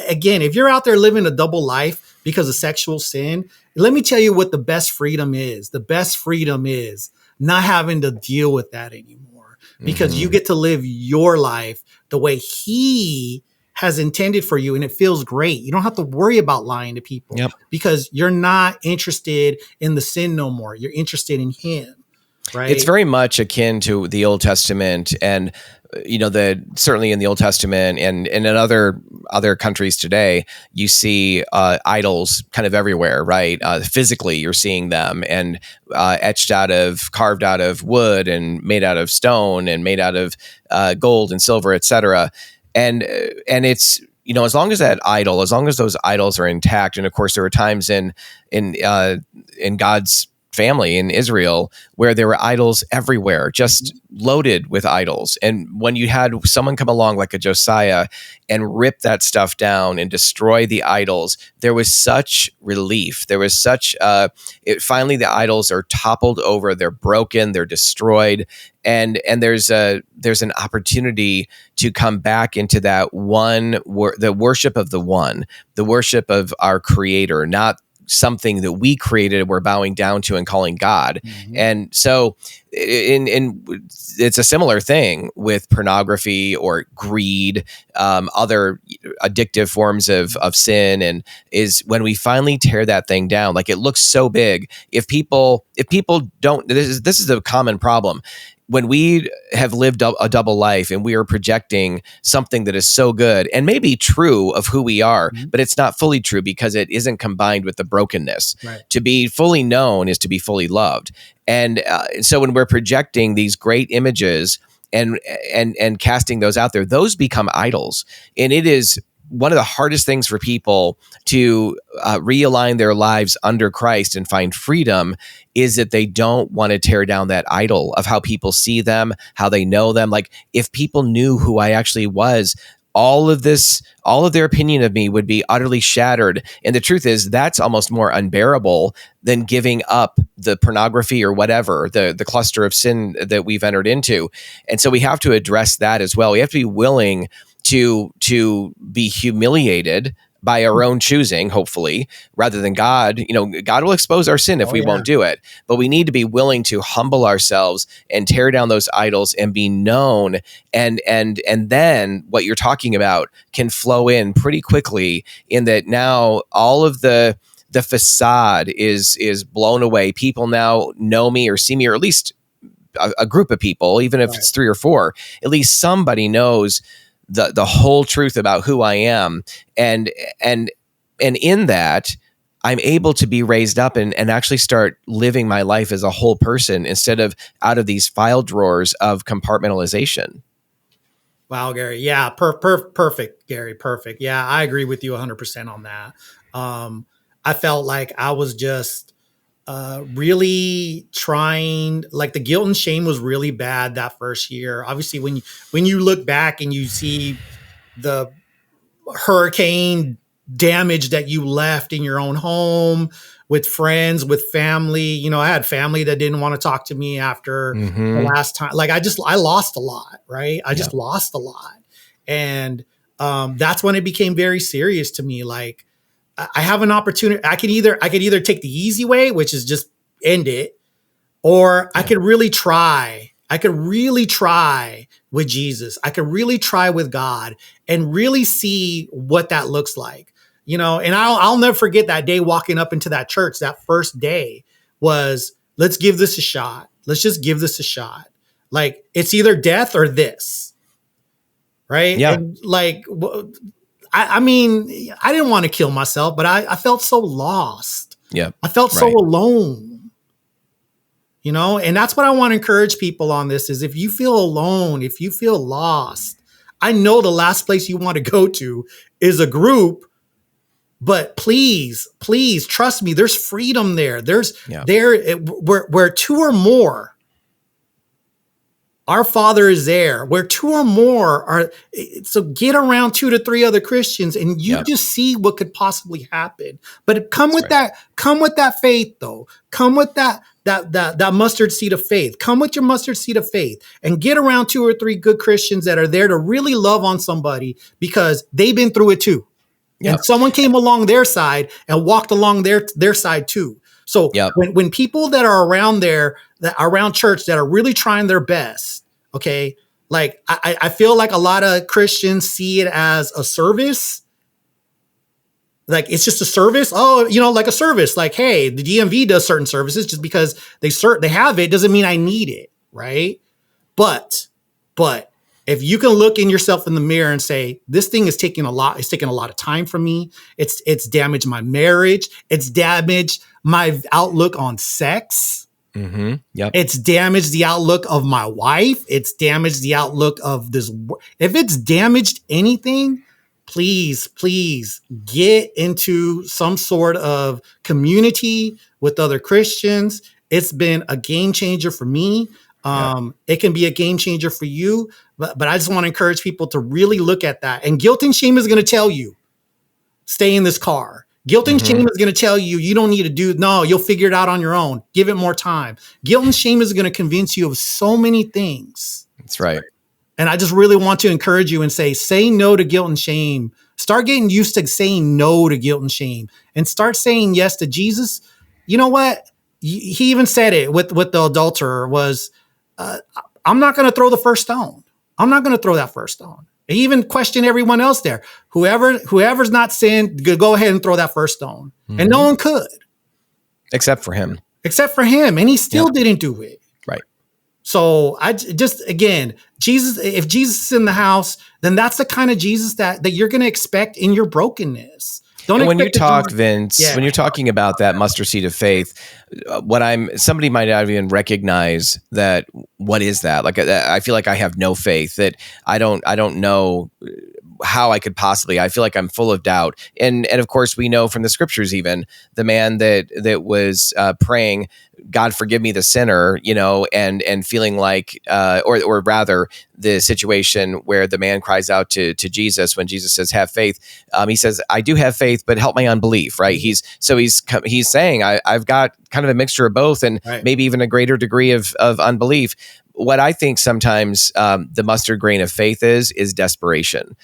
again, if you're out there living a double life because of sexual sin, let me tell you what the best freedom is. The best freedom is not having to deal with that anymore because you Mm-hmm. get to live your life the way he has intended for you. And it feels great. You don't have to worry about lying to people Yep. because you're not interested in the sin no more. You're interested in him. It's Right. very much akin to the Old Testament, and certainly in the Old Testament and in other countries today, you see idols kind of everywhere, right? Physically, you're seeing them and carved out of wood and made out of stone and made out of gold and silver, etc. And it's as long as as long as those idols are intact, and of course there were times in God's family in Israel where there were idols everywhere, just loaded with idols. And when you had someone come along like a Josiah and rip that stuff down and destroy the idols, there was such relief. There was such finally the idols are toppled over, they're broken, they're destroyed, and there's an opportunity to come back into that the worship of the worship of our Creator, not something that we created, we're bowing down to and calling God. Mm-hmm. And so it's a similar thing with pornography or greed, other addictive forms of sin. And is when we finally tear that thing down, like it looks so big. If people don't, this is a common problem. When we have lived a double life and we are projecting something that is so good and maybe true of who we are, Mm-hmm. but it's not fully true because it isn't combined with the brokenness. Right. To be fully known is to be fully loved. And so when we're projecting these great images and casting those out there, those become idols. And it is one of the hardest things for people to realign their lives under Christ and find freedom is that they don't want to tear down that idol of how people see them, how they know them. Like if people knew who I actually was, all of their opinion of me would be utterly shattered. And the truth is that's almost more unbearable than giving up the pornography or whatever, the cluster of sin that we've entered into. And so we have to address that as well. We have to be willing to be humiliated by our own choosing, hopefully, rather than God. God will expose our sin if we won't do it. But we need to be willing to humble ourselves and tear down those idols and be known. And then what you're talking about can flow in pretty quickly, in that now all of the facade is blown away. People now know me or see me, or at least a group of people, even if it's 3 or 4, at least somebody knows the whole truth about who I am. And in that, I'm able to be raised up and actually start living my life as a whole person instead of out of these file drawers of compartmentalization. Wow, Gary. Yeah, perfect, Gary. Perfect. Yeah, I agree with you 100% on that. I felt like I was just really trying, like the guilt and shame was really bad that first year. Obviously, when you look back and you see the hurricane damage that you left in your own home, with friends, with family. You know, I had family that didn't want to talk to me after the last time. Like I lost a lot, right? I just lost a lot. And that's when it became very serious to me. Like I have an opportunity. I could either take the easy way, which is just end it, or I could really try. I could really try with Jesus. I could really try with God and really see what that looks like. You know, and I'll never forget that day walking up into that church. That first day was, let's give this a shot. Let's just give this a shot. Like it's either death or this. Right. Yeah. And like, I mean, I didn't want to kill myself, but I felt so lost. Yeah. I felt so alone. You know, and that's what I want to encourage people on this is if you feel alone, if you feel lost, I know the last place you want to go to is a group, but please, please trust me, there's freedom there. Where two or more, our Father is there. Where two or more are, so get around 2 to 3 other Christians and you just see what could possibly happen. But come with that faith though. Come with that mustard seed of faith. Come with your mustard seed of faith and get around 2 or 3 good Christians that are there to really love on somebody because they've been through it too. Yep. And someone came along their side and walked along their side too. So when people that are around there, that are around church that are really trying their best, okay, like I feel like a lot of Christians see it as a service. Like it's just a service. Oh, you know, like a service. Like, hey, the DMV does certain services just because they have it doesn't mean I need it, right? But if you can look in yourself in the mirror and say, this thing is taking a lot of time from me. It's damaged my marriage. It's damaged my outlook on sex. Mm-hmm. Yep. It's damaged the outlook of my wife. It's damaged the outlook of this. If it's damaged anything, please get into some sort of community with other Christians. It's been a game changer for me. It can be a game changer for you, but I just want to encourage people to really look at that. And guilt and shame is going to tell you, stay in this car. Guilt and shame is going to tell you, you don't need to no, you'll figure it out on your own. Give it more time. Guilt and shame is going to convince you of so many things. That's right. And I just really want to encourage you and say no to guilt and shame. Start getting used to saying no to guilt and shame and start saying yes to Jesus. You know what? He even said it with the adulterer was, I'm not going to throw the first stone. I'm not going to throw that first stone. He even questioned everyone else there. Whoever's not sinned, go ahead and throw that first stone. Mm-hmm. And no one could. Except for him. And he still didn't do it. Right. So again, Jesus, if Jesus is in the house, then that's the kind of Jesus that you're going to expect in your brokenness. When you talk, Vince, when you're talking about that mustard seed of faith, somebody might not even recognize that. What is that? Like, I feel like I have no faith, that I don't know how I could possibly. I feel like I'm full of doubt. And of course, we know from the scriptures, even the man that was praying, God forgive me the sinner, you know, and feeling like, or rather, the situation where the man cries out to Jesus when Jesus says, "Have faith." He says, "I do have faith, but help my unbelief." Right? He's saying, I've got kind of a mixture of both, and maybe even a greater degree of unbelief. What I think sometimes the mustard grain of faith is desperation.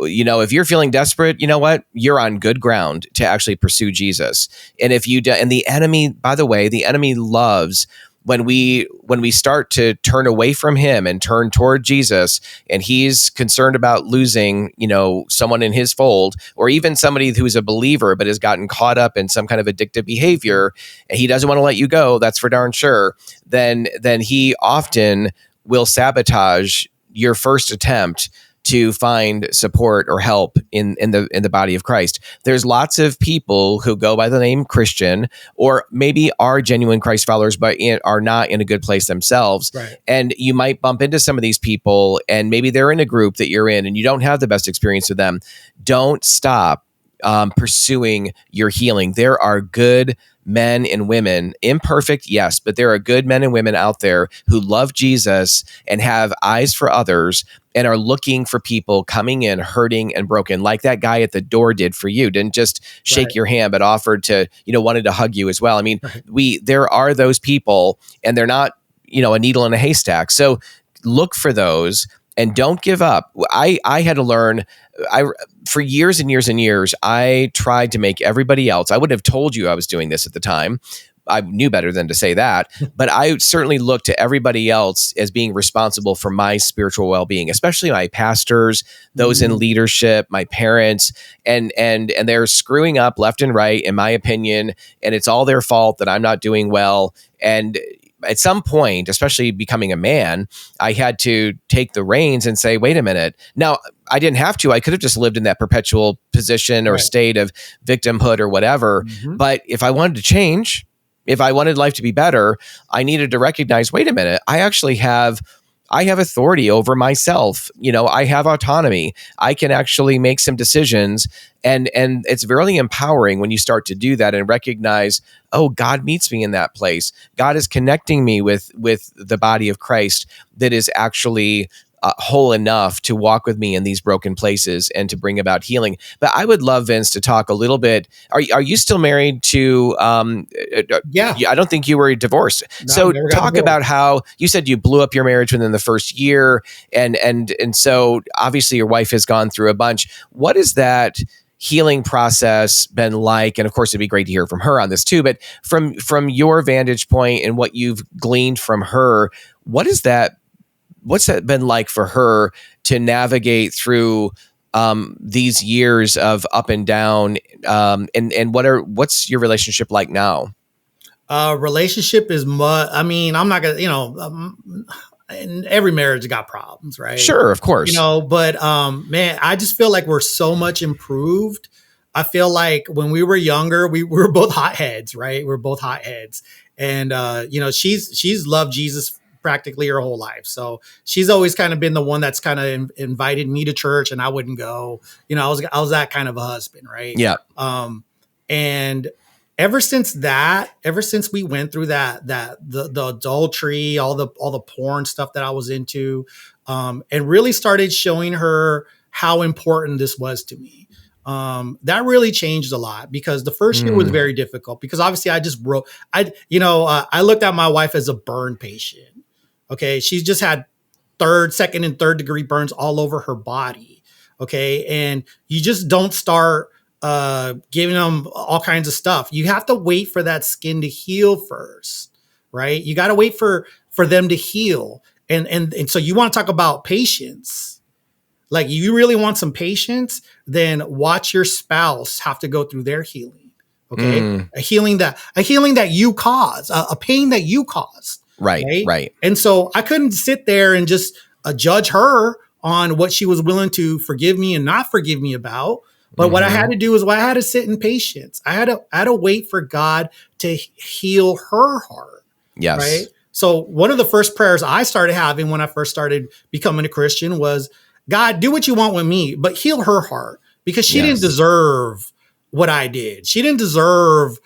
You know, if you're feeling desperate, you know what? You're on good ground to actually pursue Jesus. And if you do, and the enemy, by the way, the enemy loves when we start to turn away from him and turn toward Jesus, and he's concerned about losing, you know, someone in his fold, or even somebody who's a believer but has gotten caught up in some kind of addictive behavior, and he doesn't want to let you go. That's for darn sure. Then he often will sabotage your first attempt to find support or help in the body of Christ. There's lots of people who go by the name Christian, or maybe are genuine Christ followers, but are not in a good place themselves. Right. And you might bump into some of these people, and maybe they're in a group that you're in, and you don't have the best experience with them. Don't stop pursuing your healing. There are good men and women, imperfect, yes, but there are good men and women out there who love Jesus and have eyes for others and are looking for people coming in hurting and broken, like that guy at the door did for you. Didn't just shake Right. your hand, but offered to, wanted to hug you as well. I mean, Right. there are those people, and they're not, a needle in a haystack. So look for those and don't give up. I had to learn, for years and years and years, I tried to make everybody else, I wouldn't have told you I was doing this at the time. I knew better than to say that, but I certainly looked to everybody else as being responsible for my spiritual well-being, especially my pastors, those in leadership, my parents, and they're screwing up left and right, in my opinion, and it's all their fault that I'm not doing well. And at some point, especially becoming a man, I had to take the reins and say, wait a minute. Now, I didn't have to. I could have just lived in that perpetual position or Right. state of victimhood or whatever. But if I wanted to change, if I wanted life to be better, I needed to recognize, wait a minute, I have authority over myself. I have autonomy. I can actually make some decisions. And it's very empowering when you start to do that and recognize, oh, God meets me in that place. God is connecting me with the body of Christ that is actually whole enough to walk with me in these broken places and to bring about healing. But I would love, Vince, to talk a little bit. Are you still married to? Yeah. I don't think you were divorced. No, So never got talk divorced. about how you said you blew up your marriage within the first year, and so obviously your wife has gone through a bunch. What is that healing process been like? And of course, it'd be great to hear from her on this too. But from your vantage point and what you've gleaned from her, what's that been like for her to navigate through these years of up and down? And what's your relationship like now? Relationship is I mean, I'm not gonna, and every marriage got problems, right? Sure, of course. But man, I just feel like we're so much improved. I feel like when we were younger, we were both hotheads, right? We're both hotheads. And she's loved Jesus practically her whole life. So she's always kind of been the one that's kind of invited me to church and I wouldn't go. I was that kind of a husband, right? Yeah. And ever since we went through the adultery, all the porn stuff that I was into, and really started showing her how important this was to me. That really changed a lot, because the first year was very difficult, because obviously I looked at my wife as a burn patient. Okay. She's just had second and third degree burns all over her body. Okay. And you just don't start giving them all kinds of stuff. You have to wait for that skin to heal first, right? You got to wait for them to heal. And so you want to talk about patience. Like, you really want some patience, then watch your spouse have to go through their healing. Okay. A healing that you caused, a pain that you caused. Right. And so I couldn't sit there and just judge her on what she was willing to forgive me and not forgive me about. But what I had to do is, I had to sit in patience. I had to wait for God to heal her heart. Yes. Right. So one of the first prayers I started having when I first started becoming a Christian was, God, do what you want with me, but heal her heart, because she didn't deserve what I did. She didn't deserve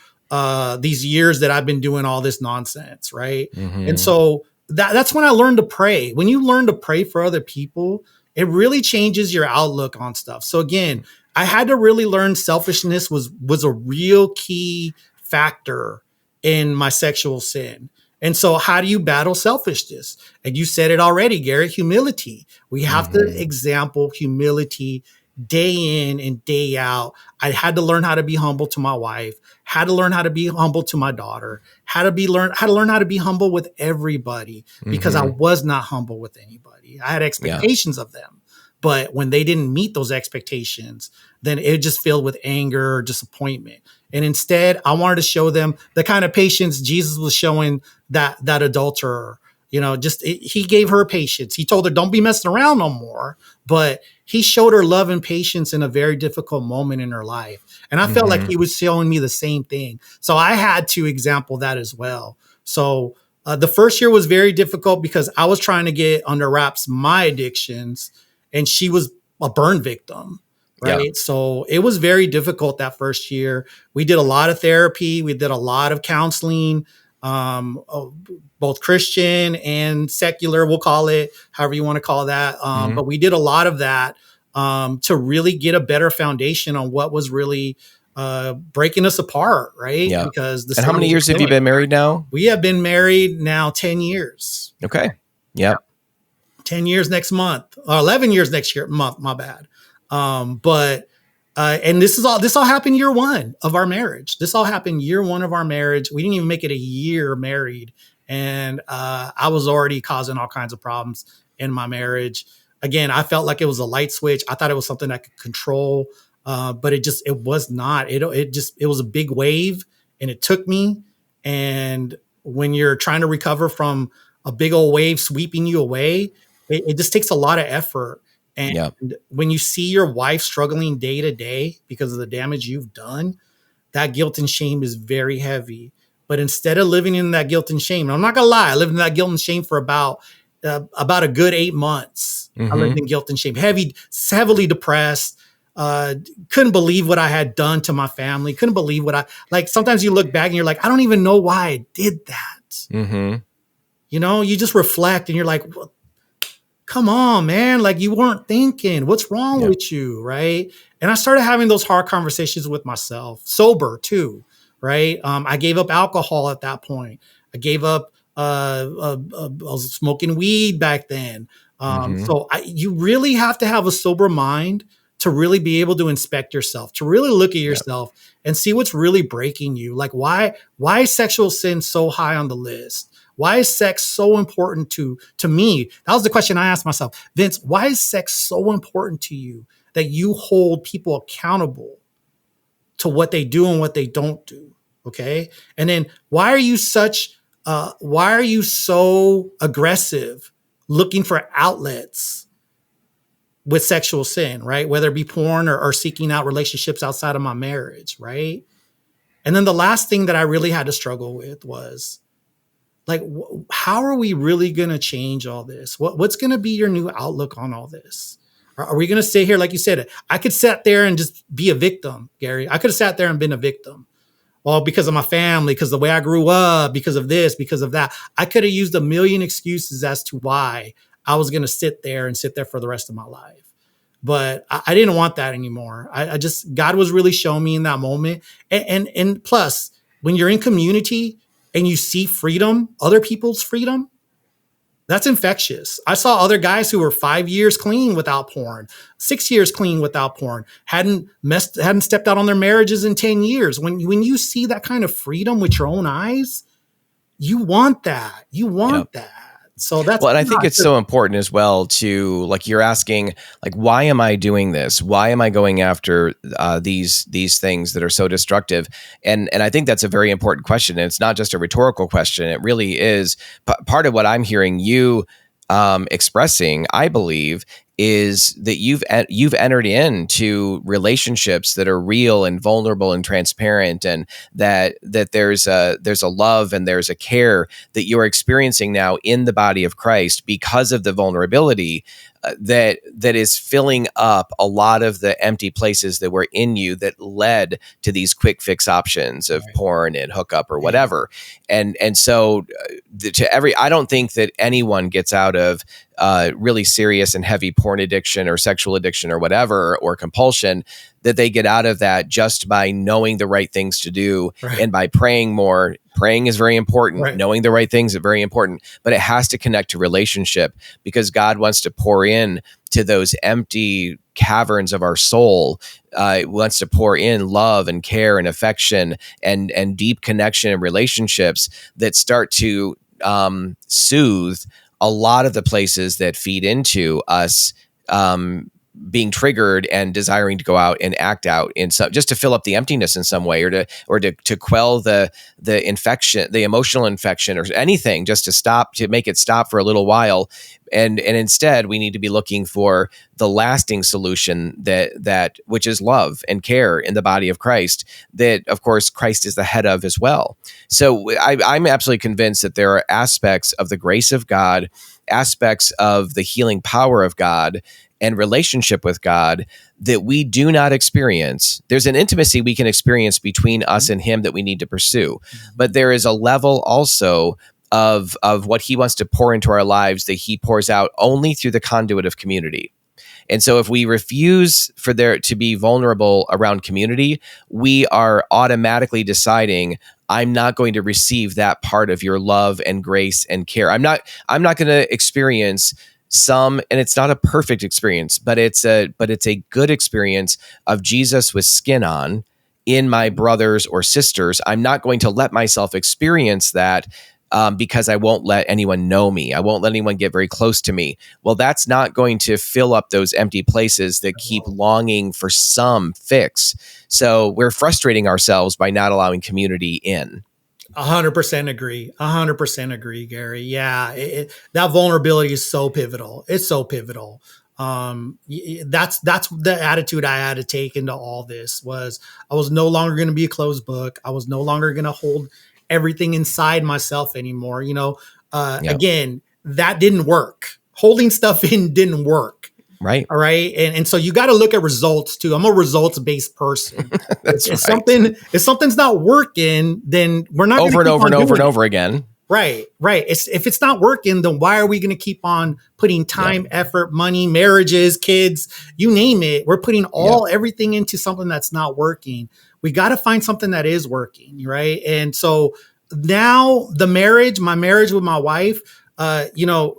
these years that I've been doing all this nonsense. Right. And so that's when I learned to pray. When you learn to pray for other people, it really changes your outlook on stuff. So again, I had to really learn selfishness was a real key factor in my sexual sin. And so how do you battle selfishness? And you said it already, Garry, humility. We have to example humility day in and day out. I had to learn how to be humble to my wife, had to learn how to be humble to my daughter, had to learn how to be humble with everybody, because I was not humble with anybody. I had expectations of them. But when they didn't meet those expectations, then it just filled with anger or disappointment. And instead, I wanted to show them the kind of patience Jesus was showing that adulterer. He gave her patience. He told her, don't be messing around no more. But he showed her love and patience in a very difficult moment in her life. And I felt like he was showing me the same thing. So I had to example that as well. So the first year was very difficult, because I was trying to get under wraps my addictions, and she was a burn victim. Yeah. right? So it was very difficult that first year. We did a lot of therapy, we did a lot of counseling, um, uh, both Christian and secular, we'll call it, however you want to call that. Hmm. But we did a lot of that to really get a better foundation on what was really breaking us apart, right? Yeah. Because the And how sun many was years have you killing. been married now? We have been married now 10 years. Okay. Yeah. 10 years next month, or 11 years next year month, my bad. But and this all happened year one of our marriage. This all happened year one of our marriage. We didn't even make it a year married, and I was already causing all kinds of problems in my marriage. Again, I felt like it was a light switch. I thought it was something I could control, but it was not. It was a big wave, and it took me. And when you're trying to recover from a big old wave sweeping you away, it just takes a lot of effort. And Yeah. when you see your wife struggling day to day because of the damage you've done, that guilt and shame is very heavy. But instead of living in that guilt and shame, and I'm not gonna lie, I lived in that guilt and shame for about a good 8 months. I lived Hmm. in guilt and shame, heavily depressed. Uh, couldn't believe what I had done to my family. Couldn't believe what I like. Sometimes you look back and you're like, I don't even know why I did that. Hmm. You know, you just reflect and you're like, well, come on, man. Like you weren't thinking, what's wrong Yeah. with you? Right. And I started having those hard conversations with myself, sober too. Right. I gave up alcohol at that point. I gave up, I was smoking weed back then. Hmm. You really have to have a sober mind to really be able to inspect yourself, to really look at Yeah. yourself and see what's really breaking you. Like why is sexual sin so high on the list? Why is sex so important to me? That was the question I asked myself. Vince, why is sex so important to you that you hold people accountable to what they do and what they don't do? Okay. And then why are you so aggressive looking for outlets with sexual sin, right? Whether it be porn or seeking out relationships outside of my marriage, right? And then the last thing that I really had to struggle with was like, how are we really going to change all this? What's going to be your new outlook on all this? Are we going to stay here? Like you said, I could sit there and just be a victim, Gary. I could have sat there and been a victim. Well, because of my family, because of the way I grew up, because of this, because of that. I could have used a million excuses as to why I was going to sit there for the rest of my life. But I didn't want that anymore. God was really showing me in that moment. And plus, when you're in community and you see freedom, other people's freedom, that's infectious. I saw other guys who were 5 years clean without porn, 6 years clean without porn, hadn't stepped out on their marriages in 10 years. When you see that kind of freedom with your own eyes, you want that. You Yeah. want that. So that's Well, and I think it's just, so important as well to, like, you're asking, like, why am I doing this? Why am I going after these things that are so destructive? And I think that's a very important question. And it's not just a rhetorical question. It really is part of what I'm hearing you expressing, I believe, is that you've entered into relationships that are real and vulnerable and transparent, and that there's a love and there's a care that you're experiencing now in the body of Christ because of the vulnerability that is filling up a lot of the empty places that were in you that led to these quick fix options of right. porn and hookup or whatever. And so I don't think that anyone gets out of really serious and heavy porn addiction or sexual addiction or whatever, or compulsion, that they get out of that just by knowing the right things to do Right. and by praying more. Praying is very important. Right. Knowing the right things is very important, but it has to connect to relationship, because God wants to pour in to those empty caverns of our soul. Wants to pour in love and care and affection and deep connection and relationships that start to soothe a lot of the places that feed into us being triggered and desiring to go out and act out in some, just to fill up the emptiness in some way, or to quell the infection, the emotional infection, or anything, just to make it stop for a little while. And instead, we need to be looking for the lasting solution that which is love and care in the body of Christ, that, of course, Christ is the head of as well. So I'm absolutely convinced that there are aspects of the grace of God, aspects of the healing power of God, and relationship with God that we do not experience. There's an intimacy we can experience between us and him that we need to pursue. But there is a level also of what he wants to pour into our lives that he pours out only through the conduit of community. And so if we refuse for there to be vulnerable around community, we are automatically deciding, I'm not going to receive that part of your love and grace and care. I'm not going to experience some, and it's not a perfect experience, but it's a good experience of Jesus with skin on in my brothers or sisters. I'm not going to let myself experience that because I won't let anyone know me. I won't let anyone get very close to me. Well, that's not going to fill up those empty places that keep longing for some fix. So we're frustrating ourselves by not allowing community in. 100% agree. 100% agree, Gary. Yeah, that vulnerability is so pivotal. It's so pivotal. That's the attitude I had to take into all this. Was I was no longer going to be a closed book. I was no longer going to hold everything inside myself anymore. Again, that didn't work. Holding stuff in didn't work. Right. All right. And so you got to look at results too. I'm a results-based person. That's if right. If something's not working, then we're not over and over again. Right. If it's not working, then why are we going to keep on putting time, effort, money, marriages, kids, you name it? We're putting everything into something that's not working. We got to find something that is working. Right. And so now my marriage with my wife,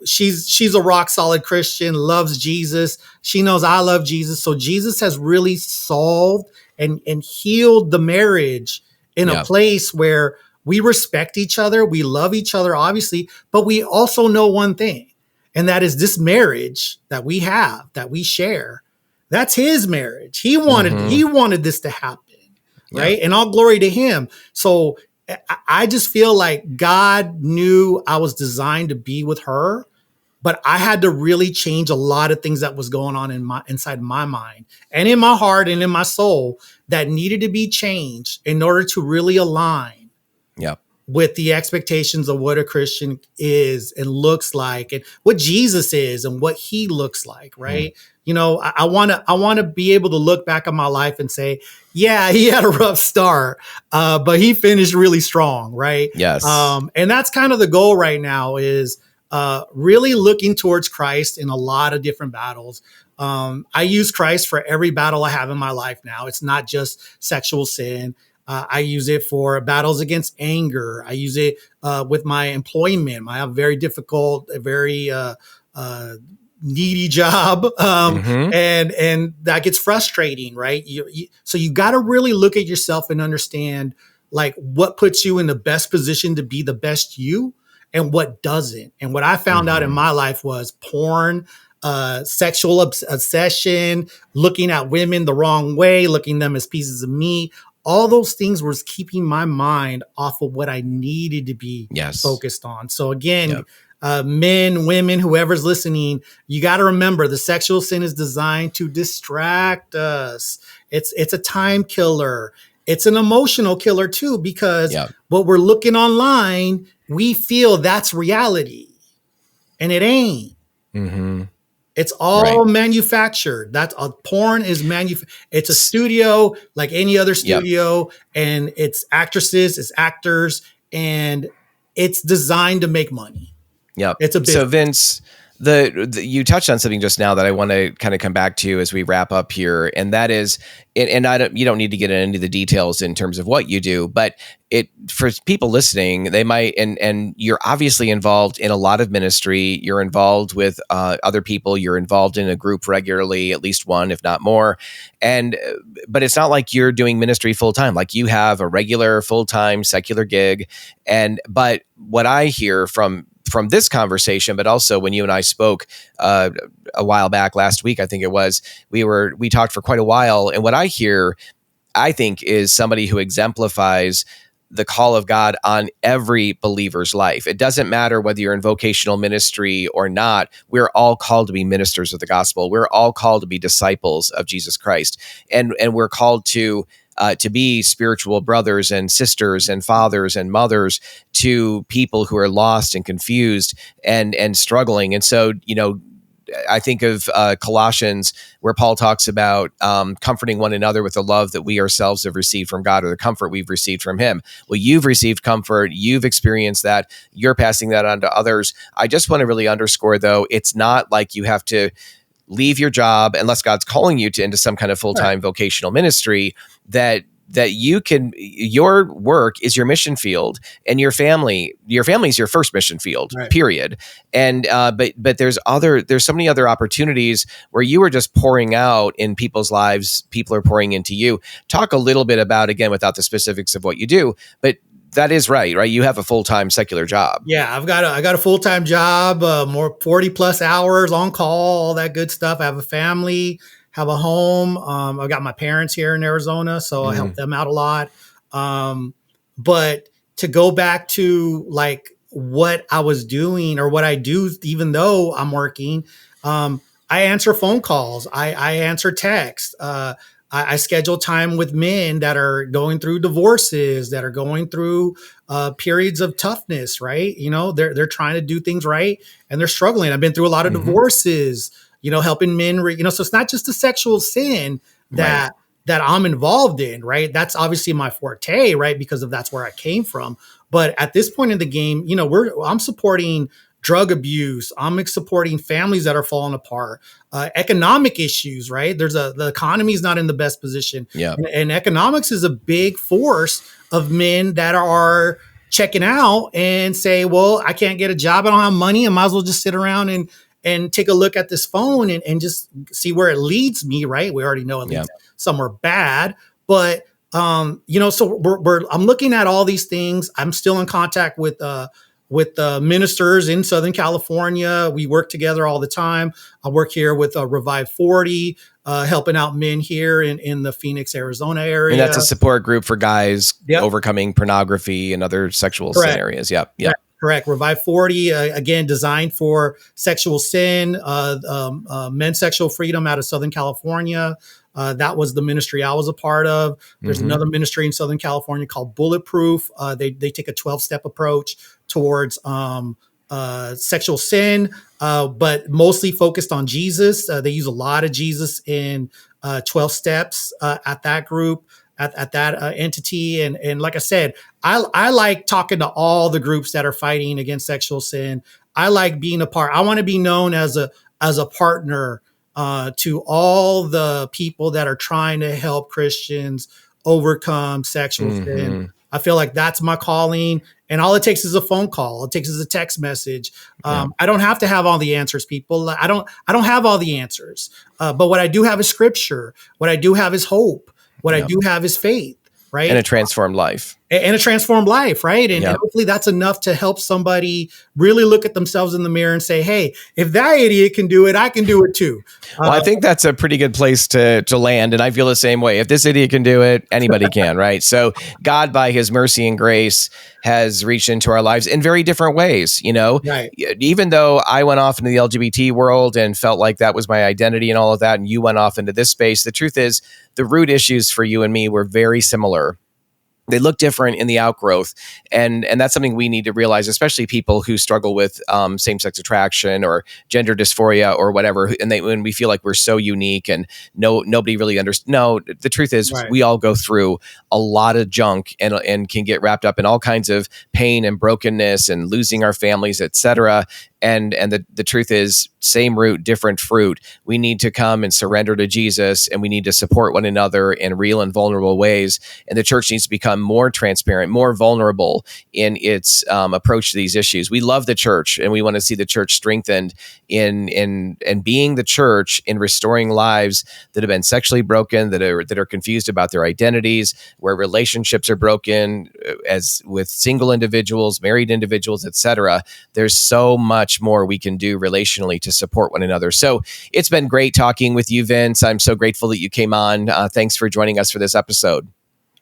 she's a rock solid Christian, loves Jesus. She knows I love Jesus. So Jesus has really solved and healed the marriage in a place where we respect each other. We love each other, obviously, but we also know one thing, and that is this marriage that we have, that we share. That's his marriage. He wanted this to happen. Right. And all glory to him. So I just feel like God knew I was designed to be with her, but I had to really change a lot of things that was going on inside my mind and in my heart and in my soul that needed to be changed in order to really align with the expectations of what a Christian is and looks like, and what Jesus is and what he looks like. Right. I want to be able to look back on my life and say, yeah, he had a rough start, but he finished really strong. Right. Yes. And that's kind of the goal right now, is really looking towards Christ in a lot of different battles. I use Christ for every battle I have in my life now. It's not just sexual sin. I use it for battles against anger. I use it with my employment. I have a very difficult, a very needy job, and that gets frustrating, right? So you got to really look at yourself and understand, like, what puts you in the best position to be the best you, and what doesn't. And what I found out in my life was porn, sexual obsession, looking at women the wrong way, looking them as pieces of meat. All those things was keeping my mind off of what I needed to be focused on. So again, men, women, whoever's listening, you got to remember, the sexual sin is designed to distract us. It's a time killer. It's an emotional killer too, because what we're looking online, we feel that's reality, and it ain't. It's all manufactured. That's porn is It's a studio like any other studio, and it's actresses, it's actors, and it's designed to make money. It's a business. So Vince, you touched on something just now that I want to kind of come back to as we wrap up here, and that is, and you don't need to get into the details in terms of what you do, but for people listening, they might, and you're obviously involved in a lot of ministry. You're involved with other people. You're involved in a group regularly, at least one, if not more. But it's not like you're doing ministry full time. Like, you have a regular full time secular gig, but what I hear from this conversation, but also when you and I spoke a while back, last week, I think it was, we talked for quite a while. And what I hear, I think, is somebody who exemplifies the call of God on every believer's life. It doesn't matter whether you're in vocational ministry or not. We're all called to be ministers of the gospel. We're all called to be disciples of Jesus Christ. And we're called to be spiritual brothers and sisters and fathers and mothers to people who are lost and confused and struggling. And so, I think of Colossians, where Paul talks about comforting one another with the love that we ourselves have received from God, or the comfort we've received from him. Well, you've received comfort. You've experienced that. You're passing that on to others. I just want to really underscore, though, it's not like you have to leave your job unless God's calling you into some kind of full-time vocational ministry, that you can, your work is your mission field, and your family is your first mission field, period. And but there's so many other opportunities where you are just pouring out in people's lives. People are pouring into you. Talk a little bit about, again, without the specifics of what you do, but that is right? You have a full-time secular job. Yeah, I got a full-time job, more 40 plus hours on call, all that good stuff. I have a family, have a home. I've got my parents here in Arizona, so I help them out a lot. But to go back to like what I was doing or what I do, even though I'm working, I answer phone calls. I answer texts. I schedule time with men that are going through divorces, that are going through periods of toughness, right? They're trying to do things right and they're struggling. I've been through a lot of divorces, helping men, so it's not just a sexual sin that I'm involved in, right? That's obviously my forte, right? Because that's where I came from. But at this point in the game, I'm supporting drug abuse. I'm supporting families that are falling apart, economic issues, right? The economy is not in the best position. Yeah. And economics is a big force of men that are checking out and say, well, I can't get a job. I don't have money. I might as well just sit around and take a look at this phone and just see where it leads me, right? We already know it leads somewhere bad, but so I'm looking at all these things. I'm still in contact with ministers in Southern California. We work together all the time. I work here with Revive 40, helping out men here in the Phoenix, Arizona area. And that's a support group for guys overcoming pornography and other sexual sin areas. Yep. Correct. Revive 40, again, designed for sexual sin, men's sexual freedom out of Southern California. That was the ministry I was a part of. There's another ministry in Southern California called Bulletproof. They take a 12-step approach towards sexual sin, but mostly focused on Jesus. They use a lot of Jesus in 12 steps at that group, at that entity. And like I said, I like talking to all the groups that are fighting against sexual sin. I like being a part. I want to be known as a partner to all the people that are trying to help Christians overcome sexual sin. I feel like that's my calling. And all it takes is a phone call. All it takes is a text message. I don't have to have all the answers, people. I don't have all the answers. But what I do have is scripture. What I do have is hope. What I do have is faith, right? And a transformed life. And a transformed life, right? And hopefully that's enough to help somebody really look at themselves in the mirror and say, hey, if that idiot can do it, I can do it too. Well, I think that's a pretty good place to land. And I feel the same way. If this idiot can do it, anybody can, right? So God, by his mercy and grace, has reached into our lives in very different ways. Right. Even though I went off into the LGBT world and felt like that was my identity and all of that, and you went off into this space, the truth is the root issues for you and me were very similar. They look different in the outgrowth. And that's something we need to realize, especially people who struggle with same-sex attraction or gender dysphoria or whatever. And when we feel like we're so unique and nobody really understands. No, the truth is we all go through a lot of junk and can get wrapped up in all kinds of pain and brokenness and losing our families, et cetera. And the truth is, same root, different fruit. We need to come and surrender to Jesus, and we need to support one another in real and vulnerable ways. And the church needs to become more transparent, more vulnerable in its approach to these issues. We love the church, and we want to see the church strengthened in being the church in restoring lives that have been sexually broken, that are confused about their identities, where relationships are broken, as with single individuals, married individuals, et cetera. There's so much more we can do relationally to support one another. So it's been great talking with you, Vince. I'm so grateful that you came on. Thanks for joining us for this episode.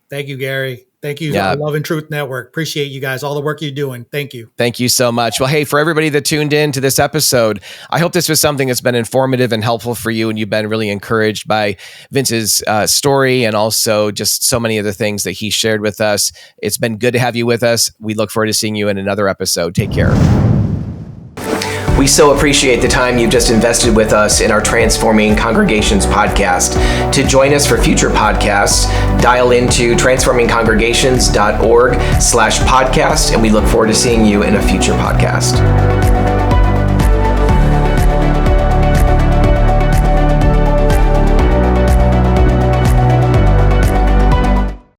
Thank you, Gary. Thank you, Yeah. Love and Truth Network. Appreciate you guys, all the work you're doing. Thank you. Thank you so much. Well, hey, for everybody that tuned in to this episode, I hope this was something that's been informative and helpful for you, and you've been really encouraged by Vince's story and also just so many of the things that he shared with us. It's been good to have you with us. We look forward to seeing you in another episode. Take care. We so appreciate the time you've just invested with us in our Transforming Congregations podcast. To join us for future podcasts, dial into transformingcongregations.org/podcast, and we look forward to seeing you in a future podcast.